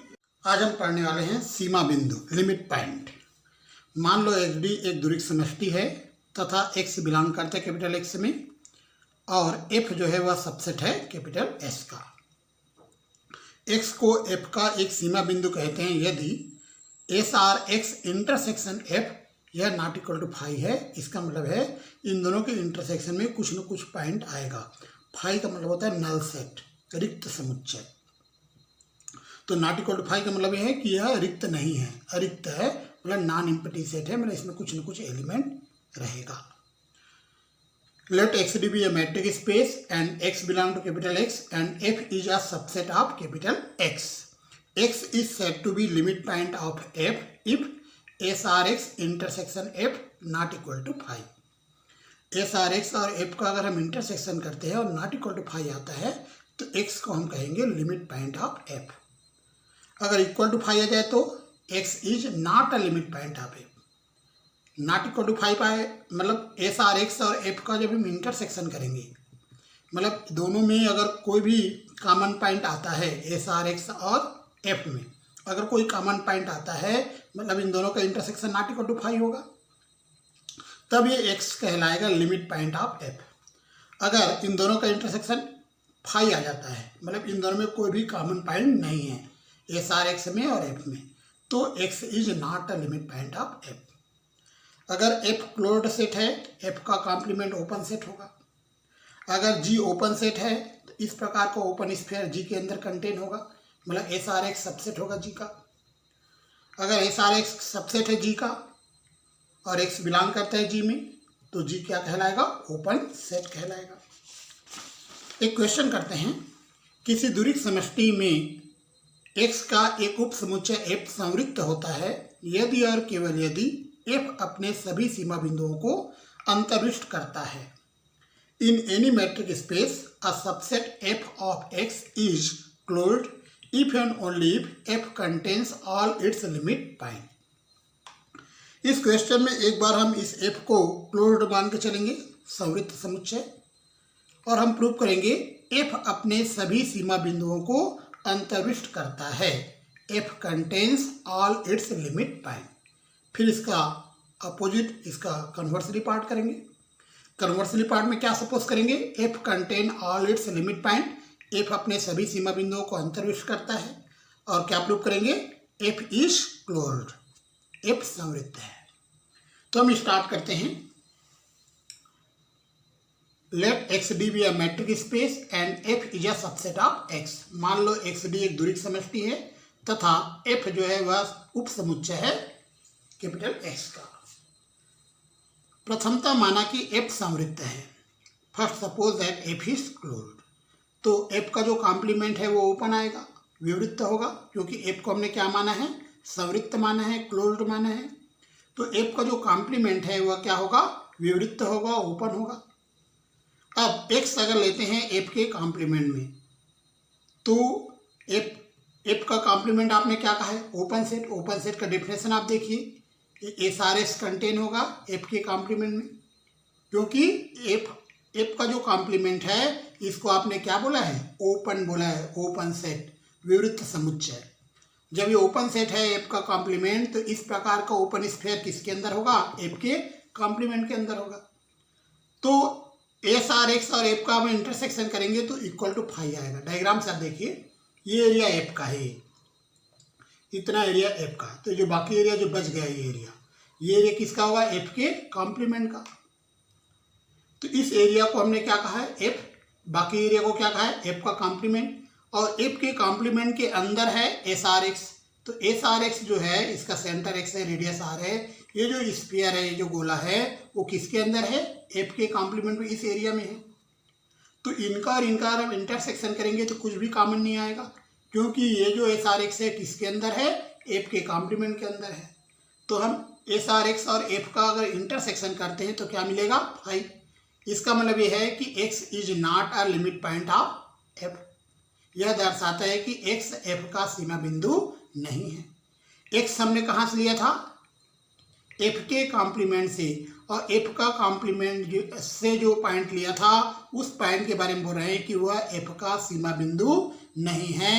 Speaker 1: आज हम पढ़ने वाले हैं सीमा बिंदु, लिमिट पॉइंट। मान लो XD एक दूरिक समष्टि है तथा X बिलोंग करते हैं कैपिटल X में, और F जो है वह सबसेट है कैपिटल S का। X को F का एक सीमा बिंदु कहते हैं यदि SRX इंटरसेक्शन F यह नॉट इक्वल टू फाई है। इसका मतलब है इन दोनों के इंटरसेक्शन में कुछ न कुछ पॉइंट आएगा। फाई का मतलब होता है नल सेट, रिक्त समुच्चय। तो नॉट इक्वल टू फाई का मतलब यह है कि यह रिक्त नहीं है, अरिक्त है, मतलब नॉन एम्प्टी सेट है, मतलब इसमें कुछ न कुछ एलिमेंट रहेगा। Let XD be a metric space and X belong to capital X and F is a subset of capital X. X is said to be limit point of F if SRX intersection F not equal to phi. SRX और F का अगर हम intersection करते हैं और not equal to phi आता है तो X को हम कहेंगे लिमिट पॉइंट ऑफ F। अगर इक्वल टू फाई आ जाए तो X is not a limit point of F। Not equal to five आए मतलब SRX और F का जब हम इंटरसेक्शन करेंगे, मतलब दोनों में अगर कोई भी कॉमन पॉइंट आता है SRX और F में, अगर कोई कॉमन पॉइंट आता है मतलब इन दोनों का intersection not equal to five होगा, तब ये X कहलाएगा लिमिट पॉइंट ऑफ F। अगर इन दोनों का इंटरसेक्शन फाइव आ जाता है, मतलब इन दोनों में कोई भी कॉमन पॉइंट नहीं है SRX में और F में, तो X is not a limit point of F। अगर F क्लोज्ड सेट है, F का कॉम्प्लीमेंट ओपन सेट होगा। अगर G ओपन सेट है तो इस प्रकार का ओपन स्फीयर G के अंदर कंटेन होगा, मतलब SRX सबसेट होगा G का। अगर SRX सबसेट है G का और X बिलोंग करता है G में, तो G क्या कहलाएगा? ओपन सेट कहलाएगा। एक क्वेश्चन करते हैं, किसी दूरिक समष्टि में X का एक उप समुच्चय F संवृत्त होता है यदि और केवल यदि F अपने सभी सीमा बिंदुओं को अंतर्विष्ट करता है। In any matric space a subset F of X is closed if and only if F contains all it's limit point. इस क्वेश्चन में एक बार हम इस F को क्लोज्ड मान के चलेंगे, संवृत्त समुच्चय, और हम प्रूव करेंगे F अपने सभी सीमा बिंदुओं को अंतर्विष्ट करता है। F contains all it's limit point. फिर इसका अपोजिट, इसका कन्वर्सली पार्ट करेंगे। कन्वर्सली पार्ट में क्या सपोज करेंगे? F contain all it's limit point, F अपने सभी सीमा बिंदुओं को अंतर्विष्ट करता है। और क्या प्रूव करेंगे? F इज क्लोज्ड, F संवृत्त है। तो हम स्टार्ट करते हैं। Let XD be a metric space and F is a subset of X। मान लो XD एक दूरिक समष्टि है तथा F जो है वह उप समुच्चय है कैपिटल X का। प्रथमतः माना कि F संवृत्त है। First suppose that F is closed, तो F का जो कॉम्प्लीमेंट है वो ओपन आएगा, विवृत्त होगा, क्योंकि F को हमने क्या माना है? संवृत्त माना है, क्लोज्ड माना है। तो F का जो कॉम्प्लीमेंट है वह क्या होगा? विवृत्त होगा, ओपन होगा। अब X अगर लेते हैं F के कॉम्प्लीमेंट में, तो F का कॉम्प्लीमेंट आपने क्या कहा है? Open set. ओपन सेट का डेफिनेशन आप देखिए, SRX कंटेन होगा F के कॉम्प्लीमेंट में, क्योंकि F का जो कॉम्प्लीमेंट है इसको आपने क्या बोला है? ओपन बोला है, ओपन सेट, विवृत्त समुच्चय। जब ये ओपन सेट है F का कॉम्प्लीमेंट, तो इस प्रकार का ओपन स्फीयर किसके अंदर होगा? F के कॉम्प्लीमेंट के अंदर होगा। तो SRX और F का हम इंटरसेक्शन करेंगे तो इक्वल टू फाई आएगा। डायग्राम से आप देखिए, ये एरिया F का है, इतना एरिया F का, तो जो बाकी एरिया जो बच गया ये एरिया किसका होगा? F के कॉम्प्लीमेंट का। तो इस एरिया को हमने क्या कहा है? F। बाकी एरिया को क्या कहा है? F का कॉम्प्लीमेंट। और F के कॉम्प्लीमेंट के अंदर है SRX, तो SRX जो है इसका सेंटर X है, रेडियस R है। ये जो स्फीयर है, ये जो गोला है, वो किसके अंदर है? F के कॉम्प्लीमेंट में, इस एरिया में है। तो इनका और इनका हम इंटरसेक्शन करेंगे तो कुछ भी कॉमन नहीं आएगा, क्योंकि ये जो एस आर एक्स है किसके अंदर है, एफ के कॉम्प्लीमेंट के अंदर है। तो हम एस आर एक्स और एफ का अगर इंटरसेक्शन करते हैं तो क्या मिलेगा, 5। इसका मतलब ये है कि x is not a limit point of f। यह दर्शाता है कि x f का सीमा बिंदु नहीं है। x हमने कहाँ से लिया था, f के कॉम्प्लीमेंट से, और f का कॉम्प्लीमेंट से जो पॉइंट लिया था उस पॉइंट के बारे में बोल रहे हैं कि वह f का सीमा बिंदु नहीं है।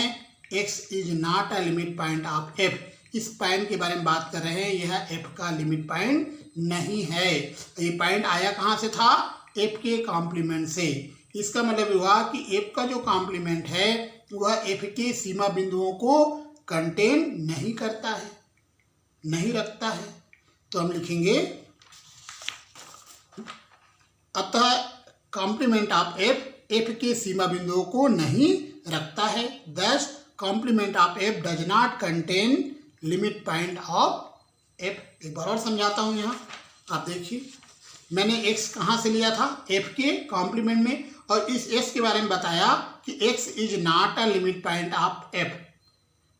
Speaker 1: x is not a limit point of f, इस पॉइंट के बारे में बात कर रहे हैं, यह f का लिमिट पॉइंट नहीं है। ये पॉइंट आया कहाँ से था, f के कॉम्प्लीमेंट से। इसका मतलब हुआ कि f का जो कॉम्प्लीमेंट है वह f के सीमा बिंदुओं को कंटेन नहीं करता है, नहीं रखता है। तो हम लिखेंगे अतः कॉम्प्लीमेंट ऑफ f के सीमा बिंदुओं को नहीं रखता है। thus complement of f does not contain limit point of f। एक बार और समझाता हूँ, यहाँ आप देखिए, मैंने x कहाँ से लिया था, f के कॉम्प्लीमेंट में, और इस s के बारे में बताया कि x is not a limit point of f।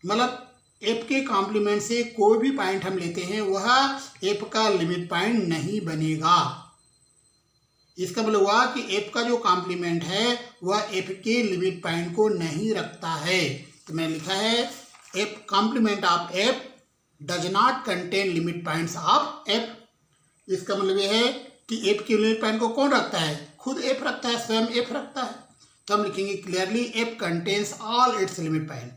Speaker 1: मतलब f के कॉम्प्लीमेंट से कोई भी पॉइंट हम लेते हैं वह f का लिमिट पॉइंट नहीं बनेगा। इसका मतलब हुआ कि f का जो कॉम्प्लीमेंट है वह f के लिमिट पॉइंट को नहीं रखता है। तो मैंने लिखा है f complement of f does not contain limit points of f। इसका मतलब यह है कि f के लिमिट पॉइंट को कौन रखता है, खुद f रखता है, स्वयं f रखता है। तो हम लिखेंगे clearly f contains all it's limit point.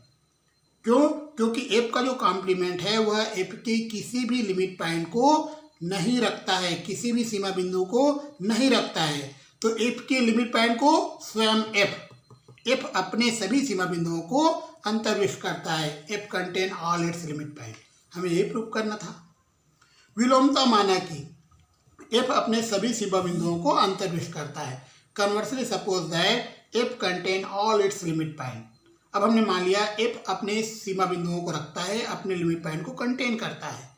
Speaker 1: क्यों, क्योंकि f का जो कॉम्प्लीमेंट है वह f के किसी भी लिमिट पॉइंट को नहीं रखता है, किसी भी सीमा बिंदु को नहीं रखता है। तो f के लिमिट पॉइंट को स्वयं f अपने सभी सीमा बिंदुओं को अंतर्विष्ट करता है। f contain all it's limit point, हमें ये प्रूव करना था। विलोमता माना कि f अपने सभी सीमा बिंदुओं को अंतर्विष्ट करता है। Conversely suppose that f contain all it's limit point. अब हमने मान लिया f अपने सीमा बिंदुओं को रखता है, अपने लिमिट पॉइंट को कंटेन करता है।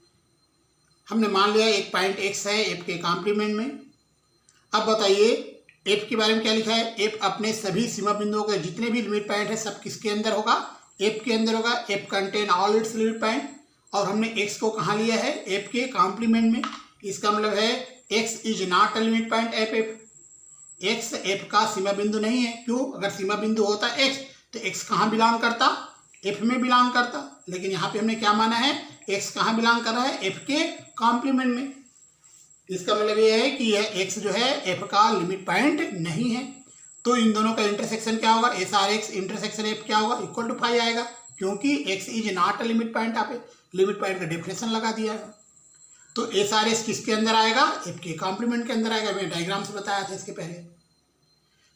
Speaker 1: हमने मान लिया एक पॉइंट x है f के कॉम्प्लीमेंट में। अब बताइए f के बारे में क्या लिखा है, f अपने सभी सीमा बिंदुओं के जितने भी लिमिट पॉइंट है सब किसके अंदर होगा, f के अंदर होगा। f contain all it's limit point, और हमने x को कहाँ लिया है, f के कॉम्प्लीमेंट में। इसका मतलब है x is not a limit point f। x f का सीमा बिंदु नहीं है। क्यों, अगर सीमा बिंदु होता x तो x कहाँ बिलोंग करता, f में बिलोंग करता। लेकिन यहाँ पे हमने क्या माना है, x कहाँ बिलोंग कर रहा है, f के कॉम्प्लीमेंट में। इसका मतलब ये है कि यह x जो है f का लिमिट पॉइंट नहीं है। तो इन दोनों का इंटरसेक्शन क्या होगा, S R x intersection f क्या होगा, इक्वल टू 5 आएगा, क्योंकि x is not a limit point. आप लिमिट पॉइंट का डेफिनेशन लगा दिया है। तो एस आर एस किसके अंदर आएगा, f के कॉम्प्लीमेंट के अंदर आएगा। मैंने डायग्राम से बताया था इसके पहले।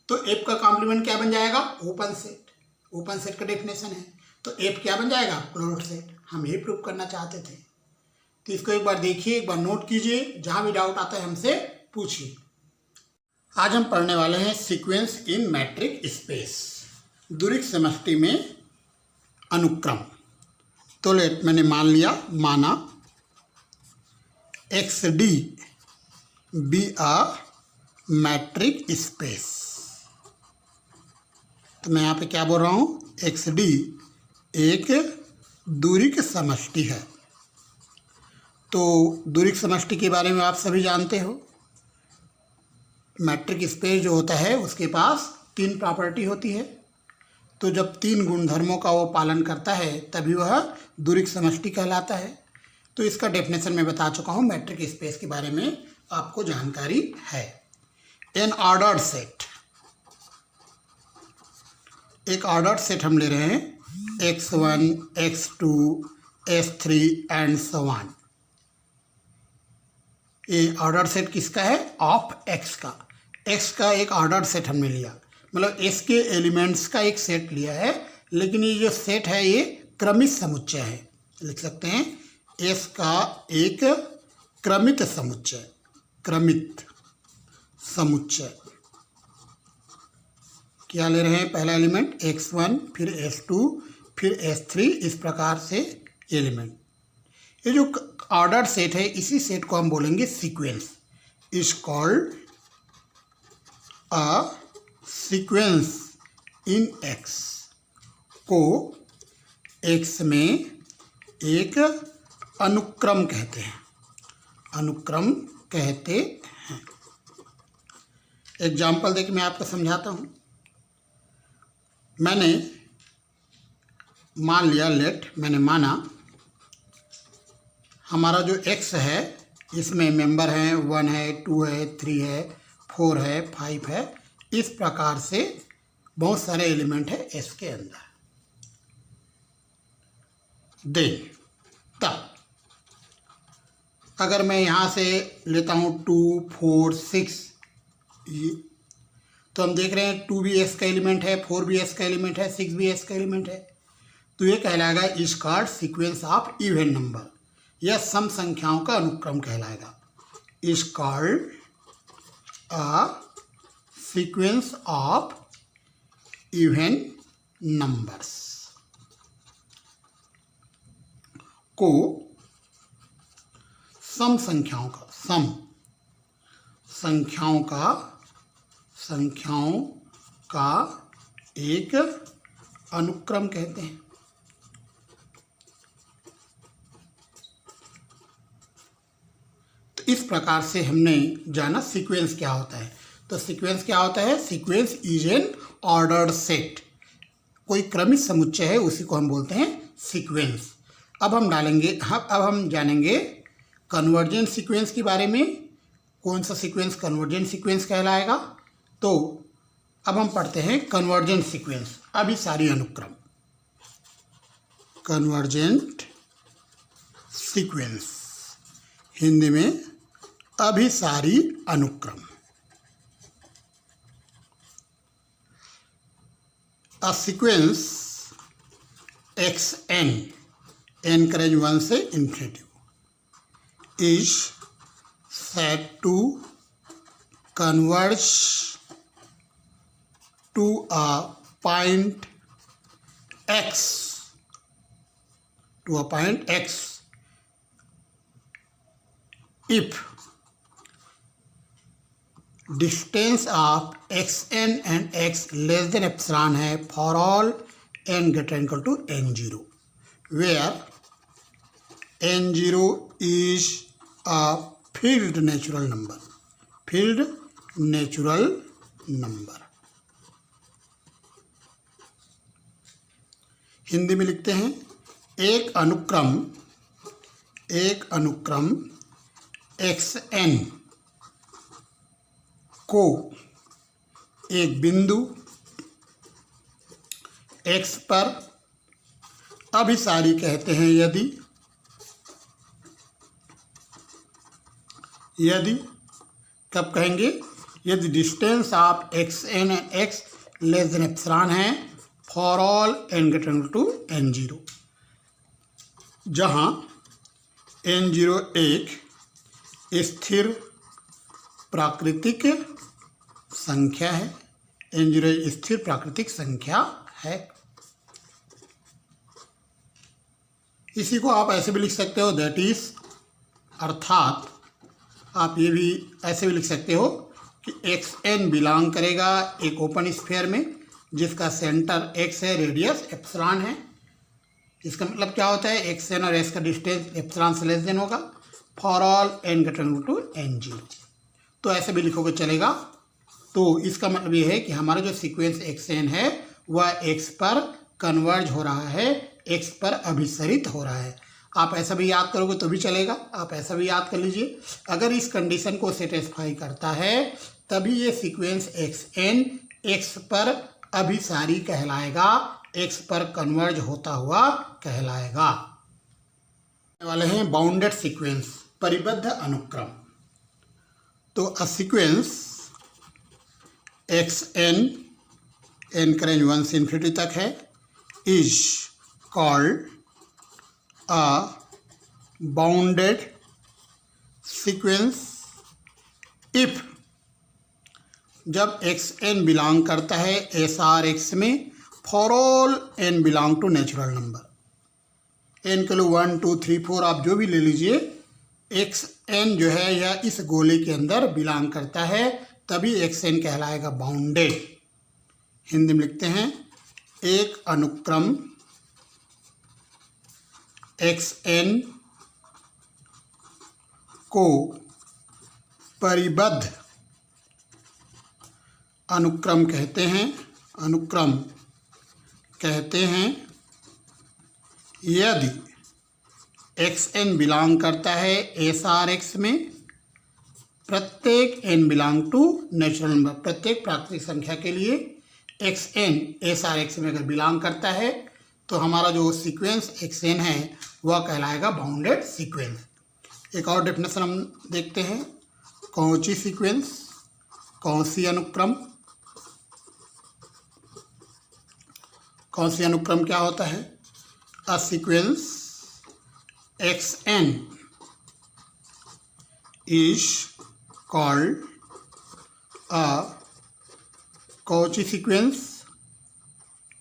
Speaker 1: तो f का कॉम्प्लीमेंट क्या बन जाएगा, ओपन सेट। ओपन सेट का डेफिनेशन है, तो f क्या बन जाएगा, क्लोज्ड सेट। हम ये प्रूव करना चाहते थे। तो इसको एक बार देखिए, एक बार नोट कीजिए, जहां भी डाउट आता है हमसे पूछिए। आज हम पढ़ने वाले हैं सीक्वेंस इन मैट्रिक स्पेस, दूरिक समष्टि में अनुक्रम। तो मैंने मान लिया, माना x D be a metric space. तो मैं यहाँ पे क्या बोल रहा हूँ, एक्स डी एक दूरिक समष्टि है। तो दूरिक समष्टि के बारे में आप सभी जानते हो। मैट्रिक स्पेस जो होता है उसके पास 3 प्रॉपर्टी होती है। तो जब 3 गुणधर्मों का वो पालन करता है तभी वह दूरिक समष्टि कहलाता है। तो इसका डेफिनेशन मैं बता चुका हूँ, मैट्रिक स्पेस के बारे में आपको जानकारी है। एन ऑर्डर्ड सेट, एक ऑर्डर्ड सेट हम ले रहे हैं, x1, x2, s3 and so on. ये ऑर्डर सेट किसका है, ऑफ x का। x का एक ऑर्डर सेट हमने लिया, मतलब s के एलिमेंट्स का एक सेट लिया है। लेकिन ये जो सेट है ये क्रमित समुच्चय है। लिख सकते हैं s का एक क्रमित समुच्चय, क्रमित समुच्चय। क्या ले रहे हैं, पहला एलिमेंट x1, फिर s2, फिर s3, इस प्रकार से एलिमेंट। ये जो ऑर्डर सेट है इसी सेट को हम बोलेंगे sequence. Is called a sequence in x, को एक्स में एक अनुक्रम कहते हैं, अनुक्रम कहते हैं। एग्जाम्पल देके मैं आपको समझाता हूँ। मैंने मान लिया, मैंने माना हमारा जो एक्स है इसमें मेंबर हैं 1 है, 2 है, 3 है, 4 है, 5 है। इस प्रकार से बहुत सारे एलिमेंट है एस के अंदर। तब अगर मैं यहाँ से लेता हूँ 2, 4, 6, तो हम देख रहे हैं 2 भी एस का एलिमेंट है, 4 भी एस का एलिमेंट है, 6 भी एस का एलिमेंट है। तो ये कहलाएगा is called sequence of even number, यह सम संख्याओं का अनुक्रम कहलाएगा। Is called a sequence of even numbers को सम संख्याओं का, सम संख्याओं का एक अनुक्रम कहते हैं। तो इस प्रकार से हमने जाना सीक्वेंस क्या होता है। तो सीक्वेंस क्या होता है? Sequence is an ordered set, कोई क्रमिक समुच्चय है, उसी को हम बोलते हैं सीक्वेंस। अब हम जानेंगे कन्वर्जेंट सीक्वेंस के बारे में। कौन सा सीक्वेंस कन्वर्जेंट सीक्वेंस कहलाएगा? तो अब हम पढ़ते हैं कन्वर्जेंट सीक्वेंस, अभिसारी अनुक्रम। कन्वर्जेंट सीक्वेंस, हिंदी में अभिसारी अनुक्रम। A sequence xn, n का रेंज 1 से infinity, is said to converge to a point x, if distance of xn and x less than epsilon है for all n greater equal to n0, where n0 is a field natural number। Hindi में लिखते हैं एक अनुक्रम xn को एक बिंदु x पर अभिसारी कहते हैं यदि कब कहेंगे? यदि distance of xn and x less than epsilon है for all n greater equal to n0, जहाँ n0 एक स्थिर प्राकृतिक संख्या है। n0 स्थिर प्राकृतिक संख्या है। इसी को आप ऐसे भी लिख सकते हो, दैट इज, अर्थात आप ये भी ऐसे भी लिख सकते हो कि xn बिलोंग करेगा एक ओपन स्फीयर में जिसका सेंटर x है, रेडियस एप्सिलॉन है। इसका मतलब क्या होता है? xn और s का डिस्टेंस एप्सिलॉन से लेस देन होगा for all n greater equal to n0। तो ऐसे भी लिखोगे चलेगा। तो इसका मतलब ये है कि हमारा जो सीक्वेंस xn है वह x पर कन्वर्ज हो रहा है, x पर अभिसरित हो रहा है। आप ऐसा भी याद करोगे तो भी चलेगा, आप ऐसा भी याद कर लीजिए। अगर इस कंडीशन को सेटिस्फाई करता है तभी ये सीक्वेंस xn x पर अभिसारी कहलाएगा, x पर कन्वर्ज होता हुआ कहलाएगा। वाले हैं बाउंडेड सीक्वेंस, परिबद्ध अनुक्रम। तो अ सीक्वेंस xn, n का रेंज 1 से इन्फिनिटी तक है, is called a bounded sequence if, जब xn बिलोंग करता है SRX में for all n belong to natural number. n के लिए 1, 2, 3, 4 आप जो भी ले लीजिए, xn जो है यह इस गोले के अंदर बिलोंग करता है, तभी xn कहलाएगा बाउंडेड। हिंदी में लिखते हैं एक अनुक्रम xn को परिबद्ध अनुक्रम कहते हैं, अनुक्रम कहते हैं यदि xn बिलोंग करता है SRX में, प्रत्येक n belong to natural number, प्रत्येक प्राकृतिक संख्या के लिए xn SRX में अगर बिलोंग करता है तो हमारा जो सीक्वेंस xn है वह कहलाएगा बाउंडेड सीक्वेंस। एक और डेफिनेशन हम देखते हैं, कौची सीक्वेंस, कौची अनुक्रम। कौची अनुक्रम क्या होता है? अ sequence xn is called a Cauchy sequence,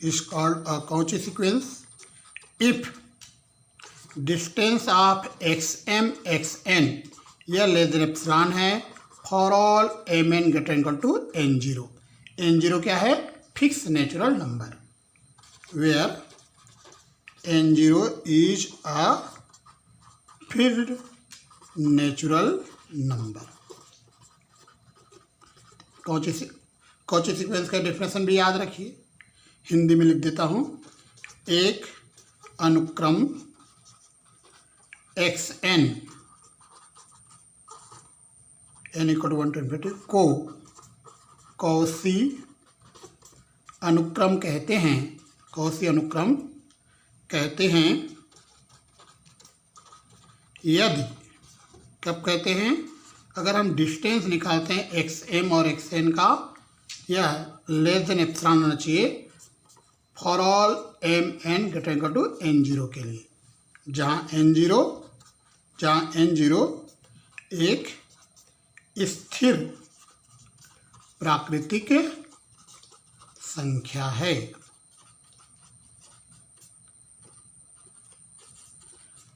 Speaker 1: is called a Cauchy sequence if distance of xn यह लेस देन एप्सिलॉन है for all mn greater than equal to n0। n0 क्या है? Fix natural number, where n0 is a fixed natural number. Cauchy sequence का definition भी याद रखिए, हिंदी में लिख देता हूँ। एक अनुक्रम xn n इक्वल टू 120 को कौची अनुक्रम कहते हैं, कौची अनुक्रम कहते हैं यदि, कब कहते हैं? अगर हम डिस्टेंस निकालते हैं xm और xn का, यह लेस देन एप्सिलॉन होना चाहिए for all mn greater equal to n0 के लिए, जहाँ n0 एक स्थिर प्राकृतिक संख्या है।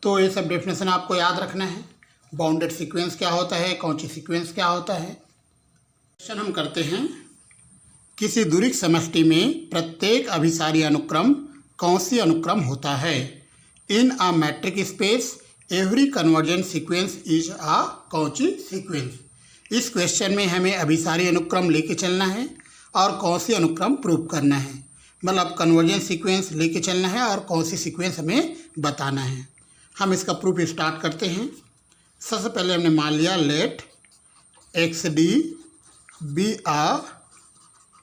Speaker 1: तो ये सब डेफिनेशन आपको याद रखना है। बाउंडेड सीक्वेंस क्या होता है, कौची सीक्वेंस क्या होता है। क्वेश्चन हम करते हैं, किसी दूरिक समष्टि में प्रत्येक अभिसारी अनुक्रम कौची अनुक्रम होता है? In a metric space every convergent sequence is a Cauchy sequence. इस क्वेश्चन में हमें अभिसारी अनुक्रम लेके चलना है और कौची अनुक्रम प्रूव करना है, मतलब कन्वर्जेंट सीक्वेंस लेके चलना है और कौची सीक्वेंस हमें बताना है। हम इसका प्रूफ स्टार्ट करते हैं। सबसे पहले हमने मान लिया let XD be a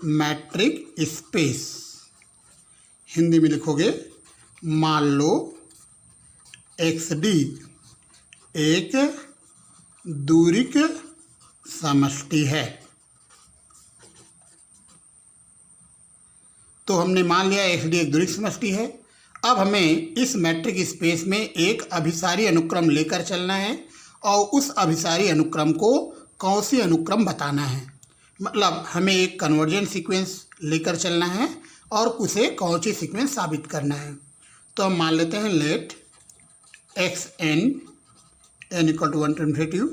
Speaker 1: metric space. Hindi में लिखोगे, मान लो XD एक दूरिक समष्टि है। तो हमने मान लिया XD एक दूरिक समष्टि है। अब हमें इस मैट्रिक स्पेस में एक अभिसारी अनुक्रम लेकर चलना है और उस अभिसारी अनुक्रम को कौची अनुक्रम बताना है, मतलब हमें एक कन्वर्जेंट सीक्वेंस लेकर चलना है और उसे कौची सीक्वेंस साबित करना है। तो हम मान लेते हैं let xn n equal to 120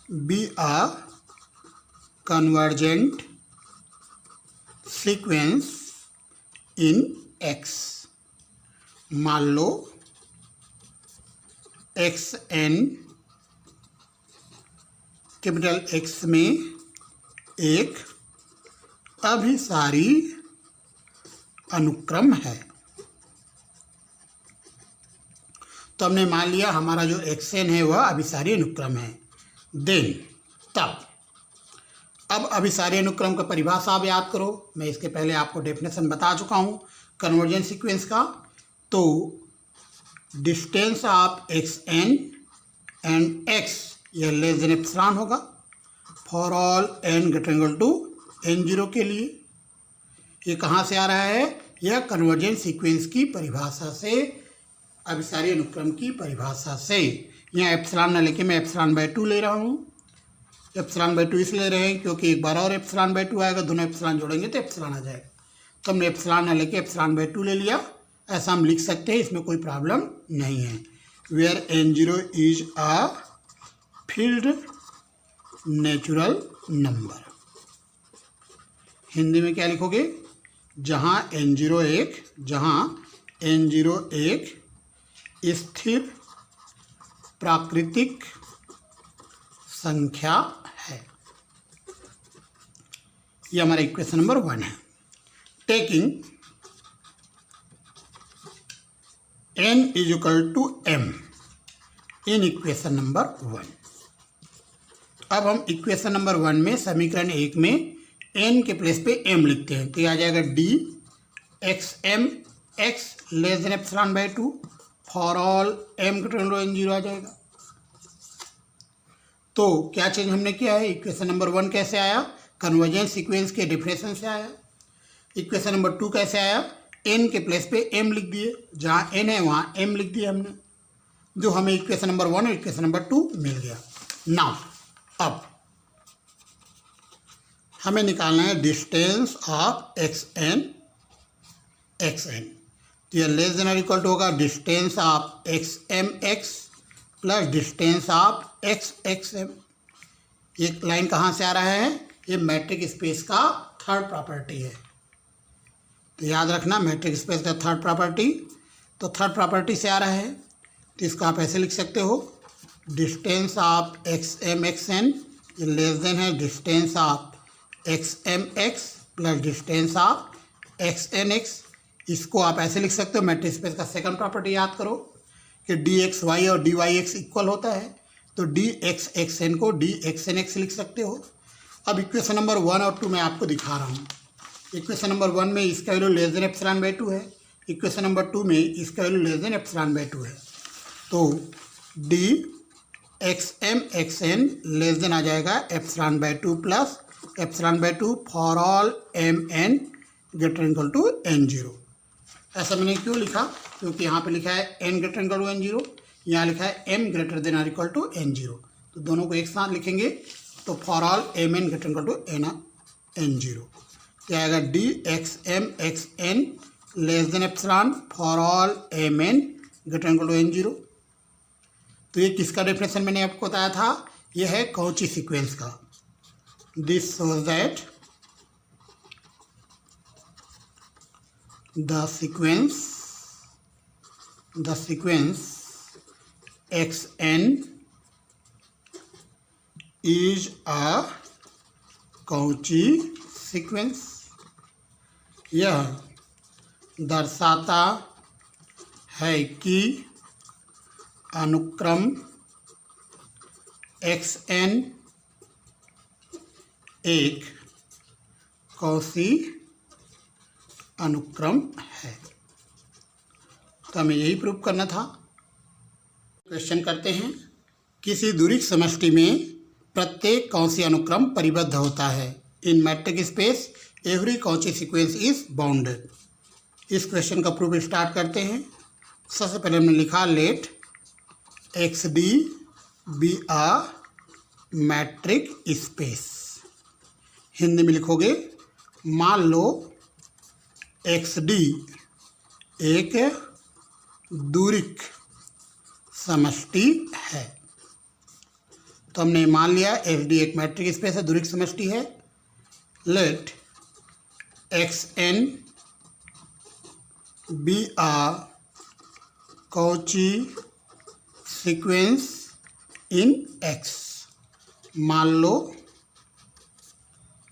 Speaker 1: be a convergent sequence in x। मान लो xn कैपिटल X में एक अभिसारी अनुक्रम है। तो हमने मान लिया हमारा जो xn है वह अभिसारी अनुक्रम है। देन तब अब अभिसारी अनुक्रम का परिभाषा आप याद करो। मैं इसके पहले आपको डेफिनेशन बता चुका हूँ कन्वर्जेंट सीक्वेंस का। तो distance of xn and x यह लेस देन एप्सिलॉन होगा for all n greater equal to n0 के लिए। ये कहाँ से आ रहा है? यह कन्वर्जेंट सीक्वेंस की परिभाषा से, अभिसारी अनुक्रम की परिभाषा से। यहाँ एप्सिलॉन न लेके मैं एप्सिलॉन/2 ले रहा हूँ। एप्सिलॉन/2 इसलिए ले रहे हैं क्योंकि एक बार और एप्सिलॉन/2 आएगा, दोनों एप्सिलॉन जोड़ेंगे तो एप्सिलॉन आ जाएगा। तो हमने एप्सिलॉन न लेके एप्सिलॉन/2 ले लिया। ऐसा हम लिख सकते हैं, इसमें कोई प्रॉब्लम नहीं है। Where n0 is a fixed natural number. Hindi में क्या लिखोगे? जहाँ n0 एक स्थिर प्राकृतिक संख्या है। ये हमारा इक्वेशन नंबर 1 है। Taking n is equal to m in equation number 1। अब हम इक्वेशन नंबर 1 में समीकरण 1 में n के प्लेस पे m लिखते हैं, तो ये आ जाएगा d x m x less than epsilon by 2 for all m greater then n0 आ जाएगा। तो क्या चेंज हमने किया है? इक्वेशन नंबर 1 कैसे आया? कन्वर्जेंस सीक्वेंस के डेफिनेशन से आया। इक्वेशन नंबर 2 कैसे आया? n के प्लेस पे m लिख दिए, जहाँ n है वहाँ m लिख दिया हमने, जो हमें इक्वेशन नंबर 1 और इक्वेशन नंबर 2 मिल गया। नाउ अब हमें निकालना है डिस्टेंस ऑफ xn xn। तो ये लेस देन और इक्वल टू होगा distance of xm x plus distance of xm। ये लाइन कहाँ से आ रहा है? ये मैट्रिक स्पेस का थर्ड प्रॉपर्टी है। तो याद रखना मैट्रिक स्पेस का थर्ड प्रॉपर्टी, तो थर्ड प्रॉपर्टी से आ रहा है, तो इसको आप ऐसे लिख सकते हो डिस्टेंस ऑफ xm xn ये लेस देन है distance of xm x plus distance of xn x। इसको आप ऐसे लिख सकते हो, मैट्रिक स्पेस का सेकंड प्रॉपर्टी याद करो कि dxy और dyx इक्वल होता है, तो dx xn को dxn x लिख सकते हो। अब इक्वेशन नंबर 1 और 2 मैं आपको दिखा रहा हूँ। इक्वेशन नंबर 1 में इसका value less than epsilon by 2 है, इक्वेशन नंबर 2 में इसका value less than epsilon by 2 है। तो D xm xn less than आ जाएगा epsilon by 2 plus epsilon by 2 for all mn greater equal to n0। ऐसा मैंने क्यों लिखा? क्योंकि यहाँ पे लिखा है n greater equal to n0, यहाँ लिखा है m greater than or equal to n0, तो दोनों को एक साथ लिखेंगे तो for all mn greater equal to n0 क्या आएगा? D xm xn less than epsilon for all mn greater equal to n0। तो ये किसका डेफिनेशन मैंने आपको बताया था? ये है कॉची सीक्वेंस का। This shows that the sequence xn is a Cauchy sequence. यह दर्शाता है कि अनुक्रम xn एक कौशी अनुक्रम है। तो हमें यही प्रूव करना था। क्वेश्चन करते हैं, किसी दूरिक समष्टि में प्रत्येक कौशी अनुक्रम परिबद्ध होता है। In metric space every Cauchy sequence is bounded. इस क्वेश्चन का प्रूफ स्टार्ट करते हैं। सबसे पहले हमने लिखा let XD be a metric space. Hindi में लिखोगे मान लो XD एक दूरिक समष्टि है। तो हमने मान लिया XD एक मैट्रिक स्पेस है, दूरिक समष्टि है। Let XN be a Cauchy sequence in X।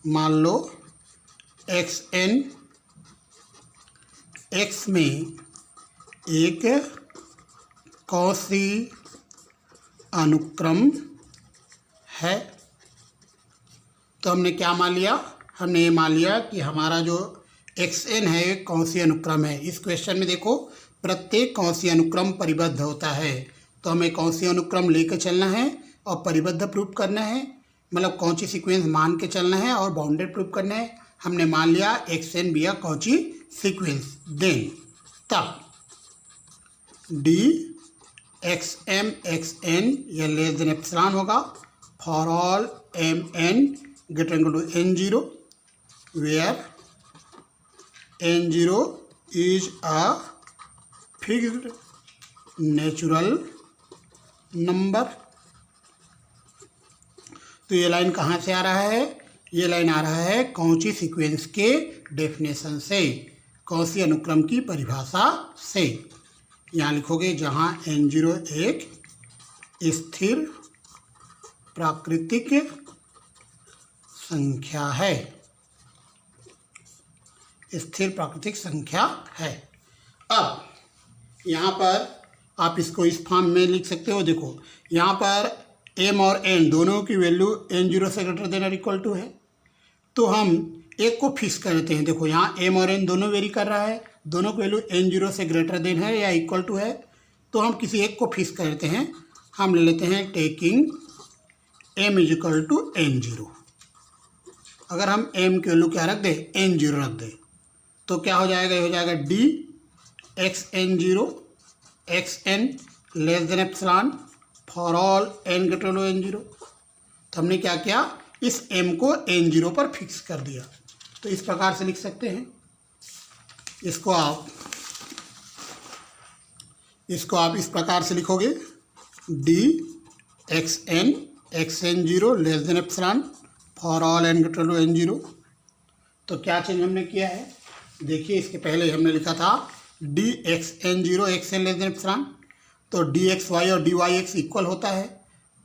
Speaker 1: मान लो XN X में एक कौशी अनुक्रम है। तो हमने क्या मान लिया? हमने ये मान लिया कि हमारा जो XN है एक कौशी अनुक्रम है। इस क्वेश्चन में देखो प्रत्येक कौशी अनुक्रम परिबद्ध होता है, तो हमें कौशी अनुक्रम लेकर चलना है और परिबद्ध प्रूफ करना है, मतलब कौची सीक्वेंस मान के चलना है और बाउंडेड प्रूफ करना है। हमने मान लिया XN be a Cauchy sequence. Then तब डी XM XN यह लेस देन एप्सिलॉन होगा for all mn greater equal to n0 where n0 is a fixed natural number. तो ये लाइन कहाँ से आ रहा है? ये लाइन आ रहा है कौची सीक्वेंस के डेफिनेशन से, कौशी अनुक्रम की परिभाषा से। यहाँ लिखोगे जहाँ n0 एक स्थिर प्राकृतिक संख्या है, स्थिर प्राकृतिक संख्या है। अब यहाँ पर आप इसको इस फॉर्म में लिख सकते हो। देखो यहाँ पर m और n दोनों की वैल्यू n0 से ग्रेटर देन और इक्वल टू है, तो हम एक को फिक्स कर देते हैं। देखो यहाँ m और n दोनों वेरी कर रहा है, दोनों की वैल्यू n0 से ग्रेटर देन है या इक्वल टू है, तो हम किसी एक को फिक्स कर देते हैं। हम ले लेते हैं taking m is equal to n0। अगर हम m की वैल्यू क्या रख दे, n0 रख दे, तो क्या हो जाएगा, ये हो जाएगा d x n0 xn less than epsilon for all n greater than n0। तो हमने क्या किया, इस m को n0 पर फिक्स कर दिया। तो इस प्रकार से लिख सकते हैं। इसको आप इस प्रकार से लिखोगे d xn xn0 less than epsilon for all n greater than n0। तो क्या चेंज हमने किया है, देखिए इसके पहले हमने लिखा था D X N zero X N less than epsilon, तो डी एक्स वाई और डी वाई एक्स इक्वल होता है,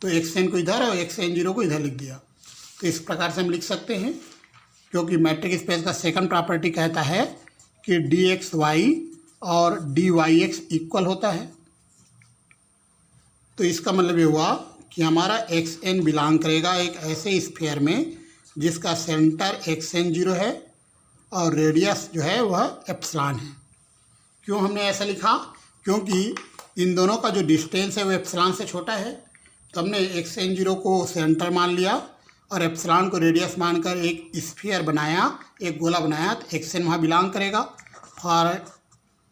Speaker 1: तो एक्स एन को इधर और एक्स एन जीरो को इधर लिख दिया। तो इस प्रकार से हम लिख सकते हैं, क्योंकि मैट्रिक स्पेस का सेकंड प्रॉपर्टी कहता है कि डी एक्स वाई और डी वाई एक्स इक्वल होता है। तो इसका मतलब ये हुआ कि हमारा एक्स एन बिलोंग करेगा एक ऐसे स्फीयर में जिसका सेंटर एक्स एन जीरो है और रेडियस जो है वह एप्सिलॉन है। क्यों हमने ऐसा लिखा, क्योंकि इन दोनों का जो डिस्टेंस है वो एप्सिलॉन से छोटा है, तो हमने एक्स एन जीरो को सेंटर मान लिया और एप्सिलॉन को रेडियस मानकर एक स्फीयर बनाया, एक गोला बनाया। तो एक्स एन वहाँ बिलोंग करेगा for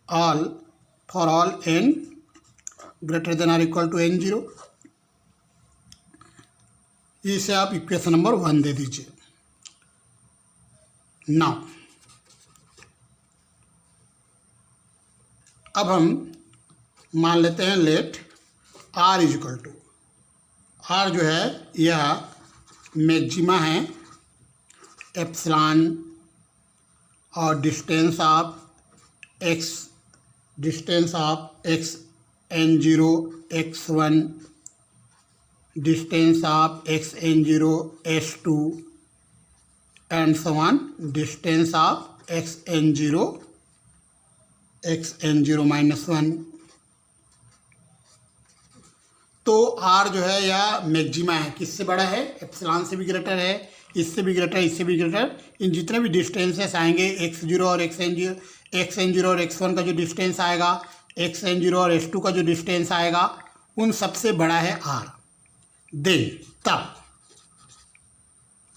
Speaker 1: all N greater than और इक्वल टू n0। इसे आप इक्वेशन नंबर 1 दे दीजिए। नाउ अब हम मान लेते हैं let r is equal to, r जो है यह मैक्सिमा है एप्सिलॉन और distance of x n0 x1, distance of x n0 s2 and so on, distance of x n0 -1। तो r जो है यह मैक्सिमा है, किससे बड़ा है, एप्सिलॉन से भी ग्रेटर है, इससे भी ग्रेटर, इससे भी ग्रेटर। इन जितने भी डिस्टेंसेस आएंगे x0 और x n0 और x1 का जो डिस्टेंस आएगा, x n0 और s2 का जो डिस्टेंस आएगा, उन सबसे बड़ा है r। देन तब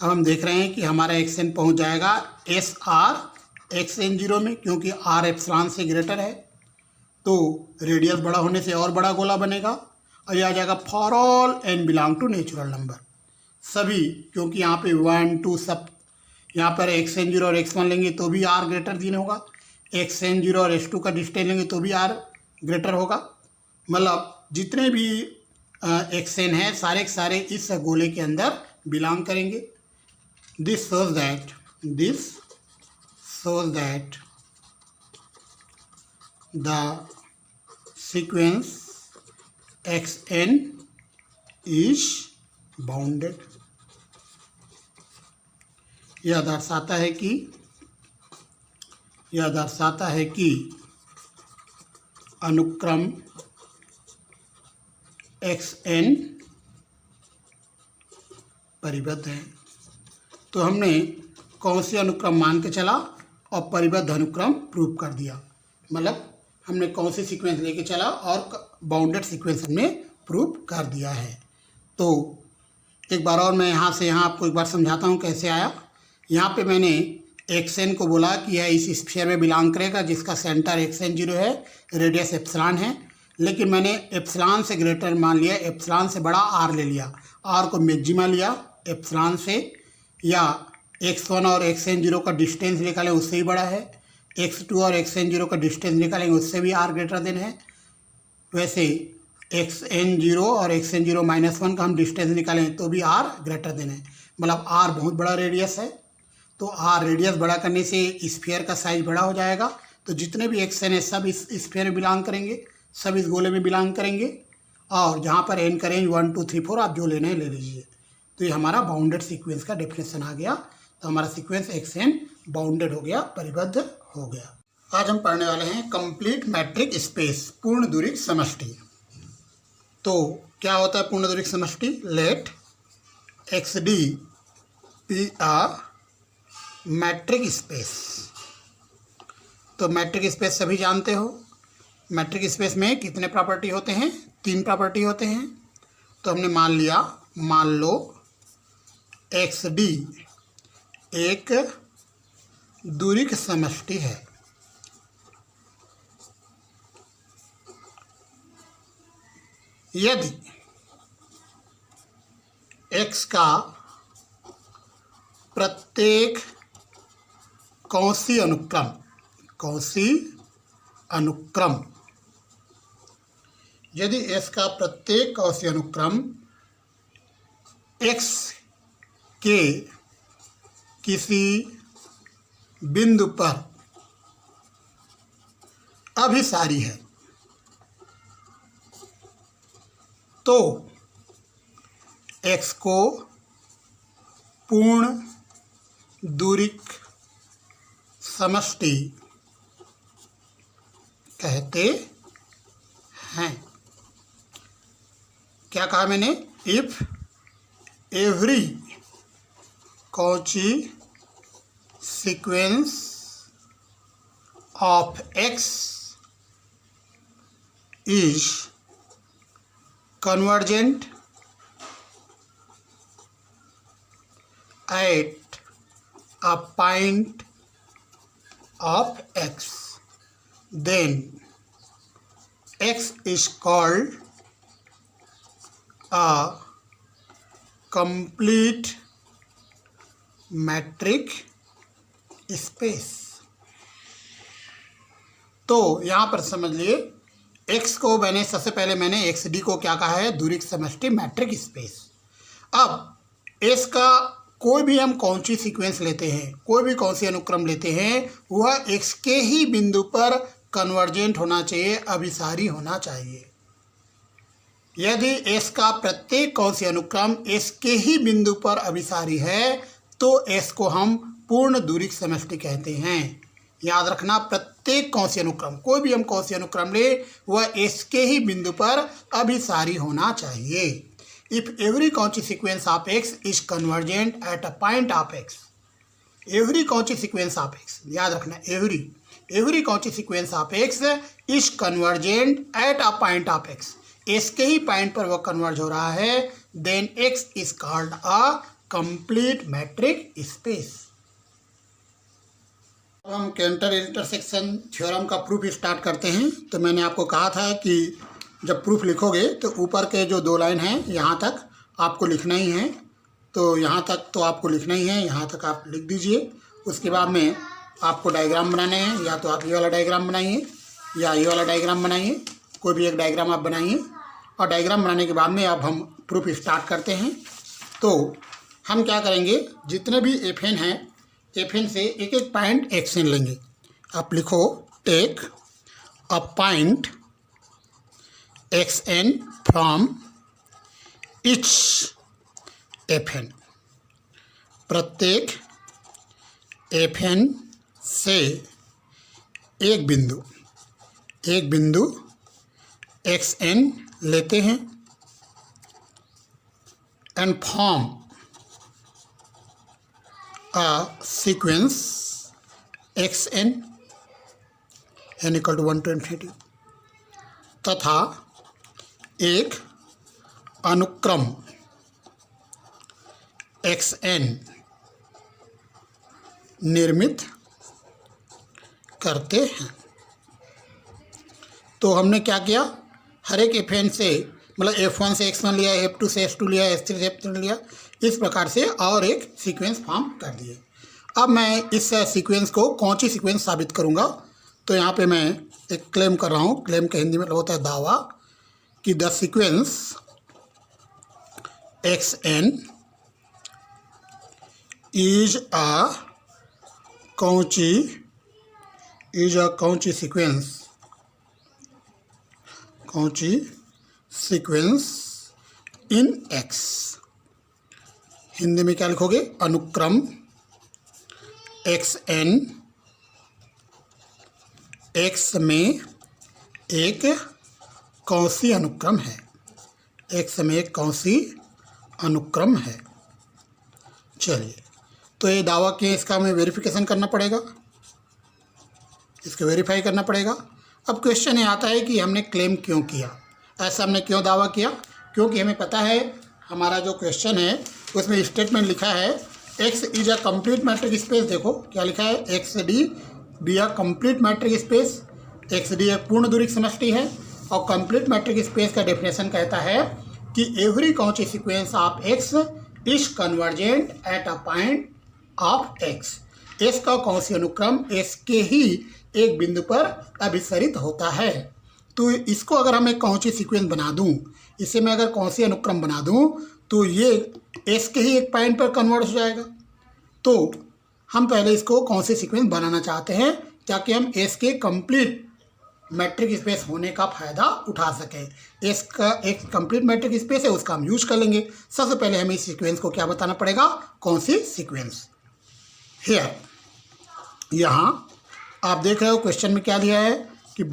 Speaker 1: अब हम देख रहे हैं कि हमारा एक्स एन पहुँच जाएगा S R X N zero में, क्योंकि आर एप्सिलॉन से ग्रेटर है, तो रेडियस बड़ा होने से और बड़ा गोला बनेगा और यह आ जाएगा for all N belong to natural number, सभी, क्योंकि यहाँ पे 1 2 सब, यहाँ पर एक्स एन जीरो और एक्स वन लेंगे तो भी आर ग्रेटर दिन होगा, एक्स एन जीरो और S2 का डिस्टेंस लेंगे तो भी आर ग्रेटर होगा। मतलब जितने भी एक्स एन है सारे के सारे इस गोले के अंदर बिलोंग करेंगे। This shows that the sequence xn is bounded। यह दर्शाता है कि अनुक्रम xn परिबद्ध है। तो हमने कौन सी अनुक्रम मान के चला और परिबद्ध अनुक्रम प्रूव कर दिया, मतलब हमने कौन सी सीक्वेंस लेके चला और बाउंडेड सीक्वेंस हमने प्रूव कर दिया है। तो एक बार और मैं यहाँ से यहाँ आपको एक बार समझाता हूँ कैसे आया। यहाँ पे मैंने एक्स एन को बोला कि यह इस स्फीयर में बिलोंग करेगा जिसका सेंटर एक्स एन जीरो है, रेडियस एप्सिलॉन है, लेकिन मैंने एप्सिलॉन से ग्रेटर मान लिया, एप्सिलॉन से बड़ा आर ले लिया, आर को मैक्सिमा लिया एप्सिलॉन से, या x1 और एक्स एन जीरो का डिस्टेंस निकालें उससे भी बड़ा है, x2 और एक्स एन जीरो का डिस्टेंस निकालेंगे उससे भी r ग्रेटर देन है। वैसे एक्स एन जीरो और एक्स एन जीरो -1 का हम डिस्टेंस निकालें तो भी r ग्रेटर देन है, मतलब r बहुत बड़ा रेडियस है। तो r रेडियस बड़ा करने से स्फीयर का साइज बड़ा हो जाएगा, तो जितने भी एक्स एन है सब इस स्फीयर में बिलोंग करेंगे, सब इस गोले में बिलोंग करेंगे और जहाँ पर n का रेंज 1 2 3 4 आप जो लेना है ले लीजिए। तो ये हमारा बाउंडेड सीक्वेंस का डेफिनेशन आ गया। तो हमारा सीक्वेंस xn बाउंडेड हो गया, परिबद्ध हो गया। आज हम पढ़ने वाले हैं कंप्लीट मैट्रिक स्पेस, पूर्ण दूरिक समष्टि। तो क्या होता है पूर्ण दूरिक समष्टि? Let XD be a metric space. तो मैट्रिक स्पेस सभी जानते हो, मैट्रिक स्पेस में कितने प्रॉपर्टी होते हैं? 3 प्रॉपर्टी होते हैं। तो हमने मान लो XD एक दूरिक समष्टि है। यदि x का प्रत्येक कौशी अनुक्रम यदि s का प्रत्येक कौशी अनुक्रम x के किसी बिंदु पर अभिसारी है, तो x को पूर्ण दूरिक समष्टि कहते हैं। क्या कहा मैंने? If every Cauchy sequence of x is convergent at a point of x, then x is called a complete metric space। तो यहाँ पर समझ लिए, x को सबसे पहले मैंने XD को क्या कहा है? दूरिक समष्टि, मैट्रिक स्पेस। अब S का कोई भी हम कौची सीक्वेंस लेते हैं, कोई भी कौची अनुक्रम लेते हैं, वह x के ही बिंदु पर कन्वर्जेंट होना चाहिए, अभिसारी होना चाहिए। यदि S का प्रत्येक कौची अनुक्रम S के ही बिंदु पर अभिसारी है, तो S को हम पूर्ण दूरिक समष्टि कहते हैं। याद रखना, प्रत्येक कौशी अनुक्रम, कोई भी हम कौशी अनुक्रम ले, वह S के ही बिंदु पर अभिसारी होना चाहिए। If every Cauchy sequence of x is convergent at a point of x, every Cauchy sequence of x, याद रखना, every Cauchy sequence of x is convergent at a point of x, S के ही point पर वह converge हो रहा है, then x is called a complete metric space. अब हम कैंटर इंटरसेक्शन थ्योरम का प्रूफ स्टार्ट करते हैं। तो मैंने आपको कहा था कि जब प्रूफ लिखोगे तो ऊपर के जो 2 लाइन हैं यहाँ तक आपको लिखना ही है। तो यहाँ तक तो आपको लिखना ही है, यहाँ तक आप लिख दीजिए। उसके बाद में आपको डायग्राम बनाने हैं, या तो आप ये वाला डायग्राम बनाइए या ये वाला डायग्राम बनाइए, कोई भी एक डायग्राम आप बनाइए। और डायग्राम बनाने के बाद में अब हम प्रूफ स्टार्ट करते हैं। तो हम क्या करेंगे, जितने भी FN हैं, FN से एक एक पॉइंट XN लेंगे। आप लिखो, take a point XN from each FN, प्रत्येक FN से एक बिंदु XN लेते हैं, and form a sequence xn n equal to 1 to infinity, तथा एक अनुक्रम xn निर्मित करते हैं। तो हमने क्या किया, हर एक FN से, मतलब F1 से X1 लिया, F2 से X2 लिया, F3 से F3 लिया, इस प्रकार से और एक सीक्वेंस फॉर्म कर दिए। अब मैं इस सीक्वेंस को कौची सीक्वेंस साबित करूंगा। तो यहाँ पे मैं एक क्लेम कर रहा हूँ, क्लेम के हिंदी में होता है दावा, कि the sequence XN is a Cauchy sequence sequence in x. Hindi में क्या लिखोगे? अनुक्रम एक्स एन एक्स में एक कौनसी अनुक्रम है। एक्स में एक कौनसी अनुक्रम है। चलिए, तो ये दावा किए, इसका हमें वेरिफिकेशन करना पड़ेगा, इसको वेरीफाई करना पड़ेगा। अब क्वेश्चन ये आता है कि हमने क्लेम क्यों किया, ऐसा हमने क्यों दावा किया? क्योंकि हमें पता है हमारा जो क्वेश्चन है उसमें स्टेटमेंट लिखा है x is a complete metric space. देखो क्या लिखा है, x D be a complete metric space. X D एक पूर्ण दूरी समष्टि है और कंप्लीट मैट्रिक स्पेस का डेफिनेशन कहता है कि every Cauchy sequence of x is convergent at a point of X. S का कौनसी अनुक्रम एस के ही एक बिंदु पर अभिसरित होता है। तो इसको अगर हम एक कौची सीक्वेंस बना दूं, इसे मैं अगर कौनसी अनुक्रम बना दूं, तो ये एस के ही एक पॉइंट पर कन्वर्ट हो जाएगा। तो हम पहले इसको कौनसी सीक्वेंस बनाना चाहते हैं ताकि हम एस के कंप्लीट मैट्रिक स्पेस होने का फ़ायदा उठा सकें। एस का एक कंप्लीट मैट्रिक स्पेस है, उसका हम यूज कर लेंगे। सबसे पहले हमें इस सीक्वेंस को क्या बताना पड़ेगा? कौन सी सीक्वेंस। हियर, यहाँ आप देख रहे हो क्वेश्चन में क्या दिया है कि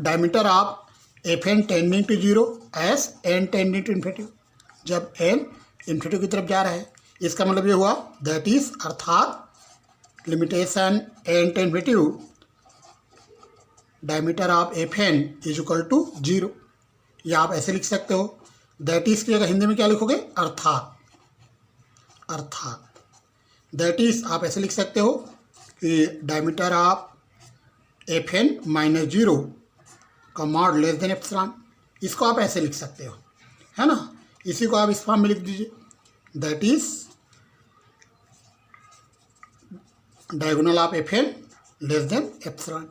Speaker 1: diameter of F N tending to zero S N tending to infinity. जब एन इन्फिनिटी की तरफ जा रहा है, इसका मतलब ये हुआ दैट इज, अर्थात limitation N tending infinity diameter of F N is equal to zero. या आप ऐसे लिख सकते हो, दैट इज की अगर हिंदी में क्या लिखोगे? अर्थात। अर्थात दैट इज आप ऐसे लिख सकते हो कि diameter of F N minus zero का मॉड लेस देन एप्सिलॉन। इसको आप ऐसे लिख सकते हो, है ना। इसी को आप इस फॉर्म में लिख दीजिए, that is diagonal of F N less than epsilon.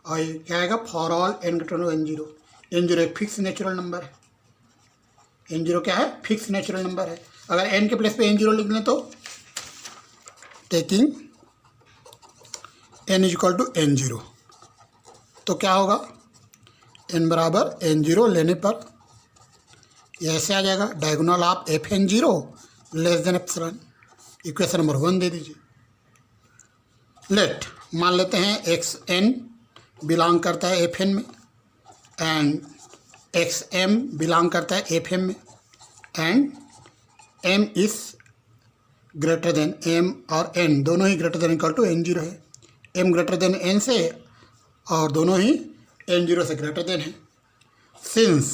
Speaker 1: और ये क्या आएगा? For all N greater than N zero. N zero एक फिक्स नेचुरल नंबर है। एन जीरो क्या है? फिक्स नेचुरल नंबर है। अगर एन के प्लेस पे एन जीरो लिख लें तो taking N is equal to N zero, तो क्या होगा? एन बराबर एन जीरो लेने पर ये ऐसे आ जाएगा, diagonal of F N zero less than epsilon. Equation number 1 दे दीजिए। लेट मान लेते हैं एक्स एन बिलोंग करता है एफ एन में एंड एक्स एम बिलोंग करता है एफ एम में and M is greater than, M और एन दोनों ही greater than equal to N zero है। एम ग्रेटर देन एन से और दोनों ही एन जीरो से ग्रेटर देन है। Since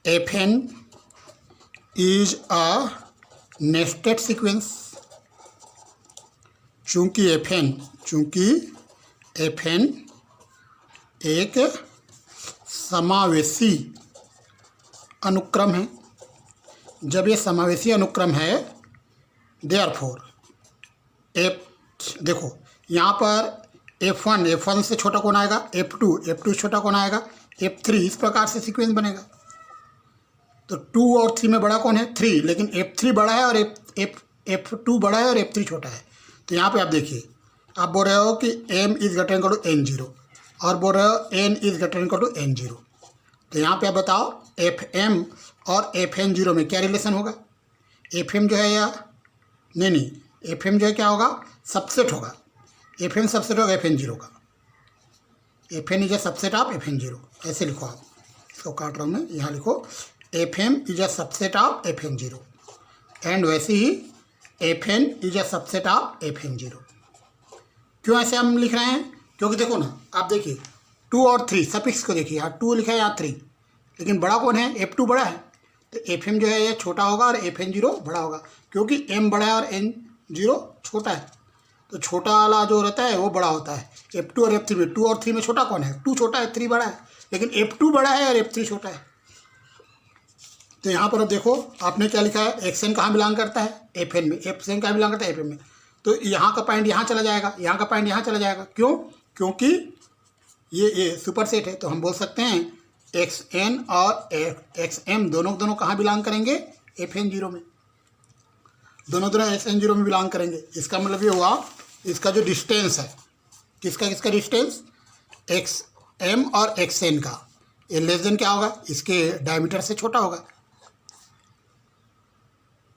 Speaker 1: F N is a nested sequence, चूंकि एफ एन एक समावेशी अनुक्रम है। जब ये समावेशी अनुक्रम है, देयरफॉर एफ, देखो यहाँ पर F1 से छोटा कौन आएगा? F2 छोटा कौन आएगा? F3। इस प्रकार से सीक्वेंस बनेगा। तो 2 और 3 में बड़ा कौन है? 3, लेकिन F3 बड़ा है और F2 बड़ा है और F3 छोटा है। तो यहाँ पे आप देखिए, आप बोल रहे हो कि m is greater equal to N zero और बोल रहे हो n is greater equal to N zero. तो यहाँ पे आप बताओ Fm और Fn जीरो में क्या रिलेशन होगा? Fm जो है या नहीं, Fm जो है क्या होगा? सबसेट होगा। Fn सबसेट होगा Fn जीरो का। Fn is a subset of Fn zero. ऐसे लिखो आप, इसको काट रहा हूँ मैं, यहाँ लिखो Fm is a subset of Fn zero and वैसे ही Fn is a subset of Fn zero. क्यों ऐसे हम लिख रहे हैं? क्योंकि देखो ना, आप देखिए 2 और 3 सफिक्स को देखिए, यहाँ 2 लिखा है, यहाँ 3, लेकिन बड़ा कौन है? F2 बड़ा है। तो Fm जो है ये छोटा होगा और Fn जीरो बड़ा होगा, क्योंकि m बड़ा है और n जीरो छोटा है। तो छोटा वाला जो रहता है वो बड़ा होता है। F2 और F3 में, 2 और 3 में छोटा कौन है? 2 छोटा है, 3 बड़ा है, लेकिन F2 बड़ा है और F3 छोटा है। तो यहाँ पर अब देखो आपने क्या लिखा है? एक्सएन कहाँ बिलोंग करता है? Fn में। एक्सएन कहाँ बिलोंग करता है? Fn में। तो यहाँ का पॉइंट यहाँ चला जाएगा, यहाँ का पॉइंट यहाँ चला जाएगा। क्यों? क्योंकि ये सुपर सेट है। तो हम बोल सकते हैं एक्स एन और एक्स एम दोनों कहाँ बिलोंग करेंगे? Fn जीरो में। दोनों Sn जीरो में बिलोंग करेंगे। इसका मतलब ये हुआ, इसका जो डिस्टेंस है, किसका डिस्टेंस? एक्स एम और एक्स एन का। ए लेस देन क्या होगा, इसके डायमीटर से छोटा होगा,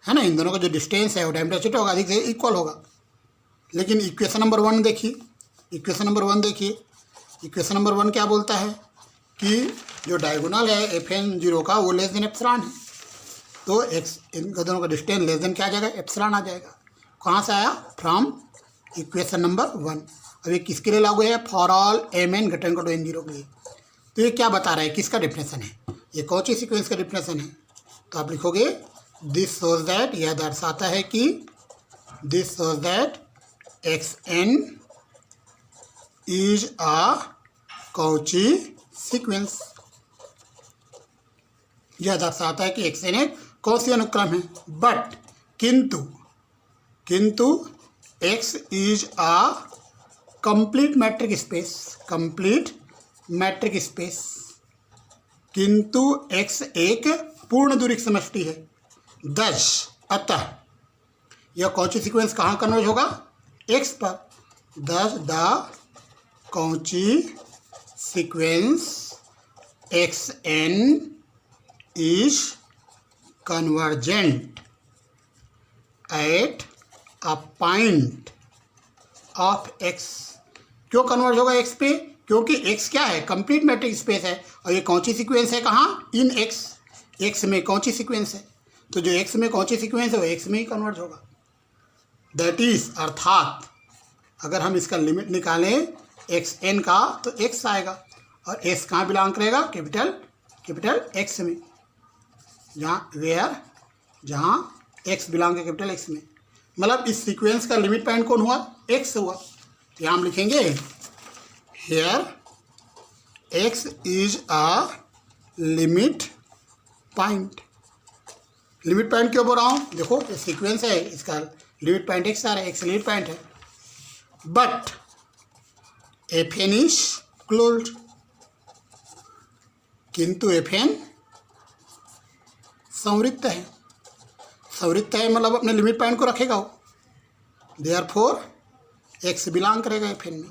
Speaker 1: है ना। इन दोनों का जो डिस्टेंस है वो डायमीटर से छोटा होगा, अधिक से इक्वल होगा। लेकिन इक्वेशन नंबर 1 देखिए, इक्वेशन नंबर 1 देखिए, इक्वेशन नंबर 1 क्या बोलता है कि जो डायगोनल है FN0 का वो लेस देन एप्सिलॉन है, तो एक्स इन दोनों का डिस्टेंस लेस देन क्या आ जाएगा, एप्सिलॉन आ जाएगा। कहाँ से आया, फ्रॉम इक्वेशन नंबर 1। अब ये किसके लिए लागू है, फॉर ऑल MN > N0 के लिए। तो ये क्या बता रहा है, किसका डिफिनेशन है, ये कौन सी सीक्वेंस का डिफिनेशन है। तो आप लिखोगे दिस शोज दैट, यह दर्शाता है कि this shows that XN is a Cauchy sequence. यह दर्शाता है कि XN एक कौची अनुक्रम है। बट किंतु X is a complete metric space, complete metric space. किंतु X एक पूर्ण दूरी की समष्टि है। दस अतः यह कौची सीक्वेंस कहाँ कन्वर्ज होगा, X पर। दस the Cauchy sequence XN is convergent at a point of X। क्यों कन्वर्ज होगा X पे, क्योंकि X क्या है, कंप्लीट मैट्रिक स्पेस है, और ये कौन सी सीक्वेंस है, कहाँ, इन X में कौन सी सीक्वेंस है, तो जो X में कौन सी सीक्वेंस है वो X में ही कन्वर्ज होगा। दैट इज, अर्थात अगर हम इसका लिमिट निकालें XN का तो X आएगा, और S कहाँ बिलोंग करेगा, कैपिटल X में, जहाँ X बिलोंग है कैपिटल X में। मतलब इस सीक्वेंस का लिमिट पॉइंट कौन हुआ, X हुआ। तो यहाँ हम लिखेंगे here X is a limit point. Limit point क्यों बोल रहा हूँ, देखो ये सीक्वेंस है, इसका लिमिट पॉइंट X आ रहा है, X लिमिट पॉइंट है। बट FN इज क्लोज्ड, किंतु FN संवृत्त है। संवृत्त है मतलब अपने लिमिट पॉइंट को रखेगा वो, देयरफॉर X बिलोंग करेगा FN में,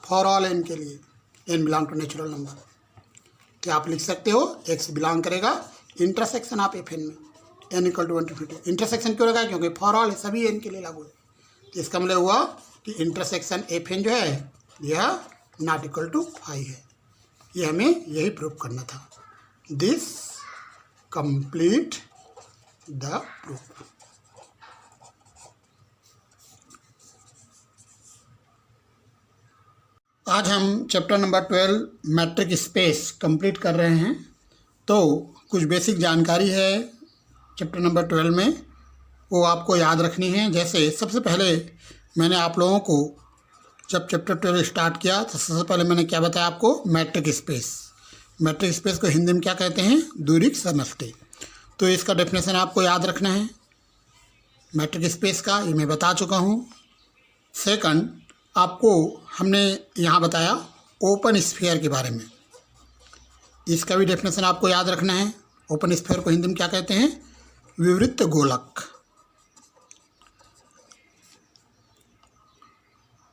Speaker 1: फॉर ऑल N के लिए, N belong to natural number. तो आप लिख सकते हो X बिलोंग करेगा इंटरसेक्शन ऑफ FN में, N = 1 to 50। इंटरसेक्शन क्यों लगा, क्योंकि फॉर ऑल सभी N के लिए लागू है। तो इसका मतलब हुआ कि इंटरसेक्शन FN जो है यह नॉट इक्वल टू 5 है। ये हमें यही प्रूव करना था। This complete the proof. आज हम chapter number 12 matric space complete कर रहे हैं। तो कुछ बेसिक जानकारी है चैप्टर नंबर 12 में, वो आपको याद रखनी है। जैसे सबसे पहले मैंने आप लोगों को जब चैप्टर 12 स्टार्ट किया तो सबसे पहले मैंने क्या बताया आपको, मैट्रिक स्पेस। मैट्रिक स्पेस को हिंदी में क्या कहते हैं, दूरी की समष्टि। तो इसका डेफिनेशन आपको याद रखना है मैट्रिक स्पेस का, ये मैं बता चुका हूँ। सेकंड, आपको हमने यहाँ बताया ओपन स्फीयर के बारे में, इसका भी डेफिनेशन आपको याद रखना है। ओपन स्फीयर को हिंदी में क्या कहते हैं, विवृत्त गोलक।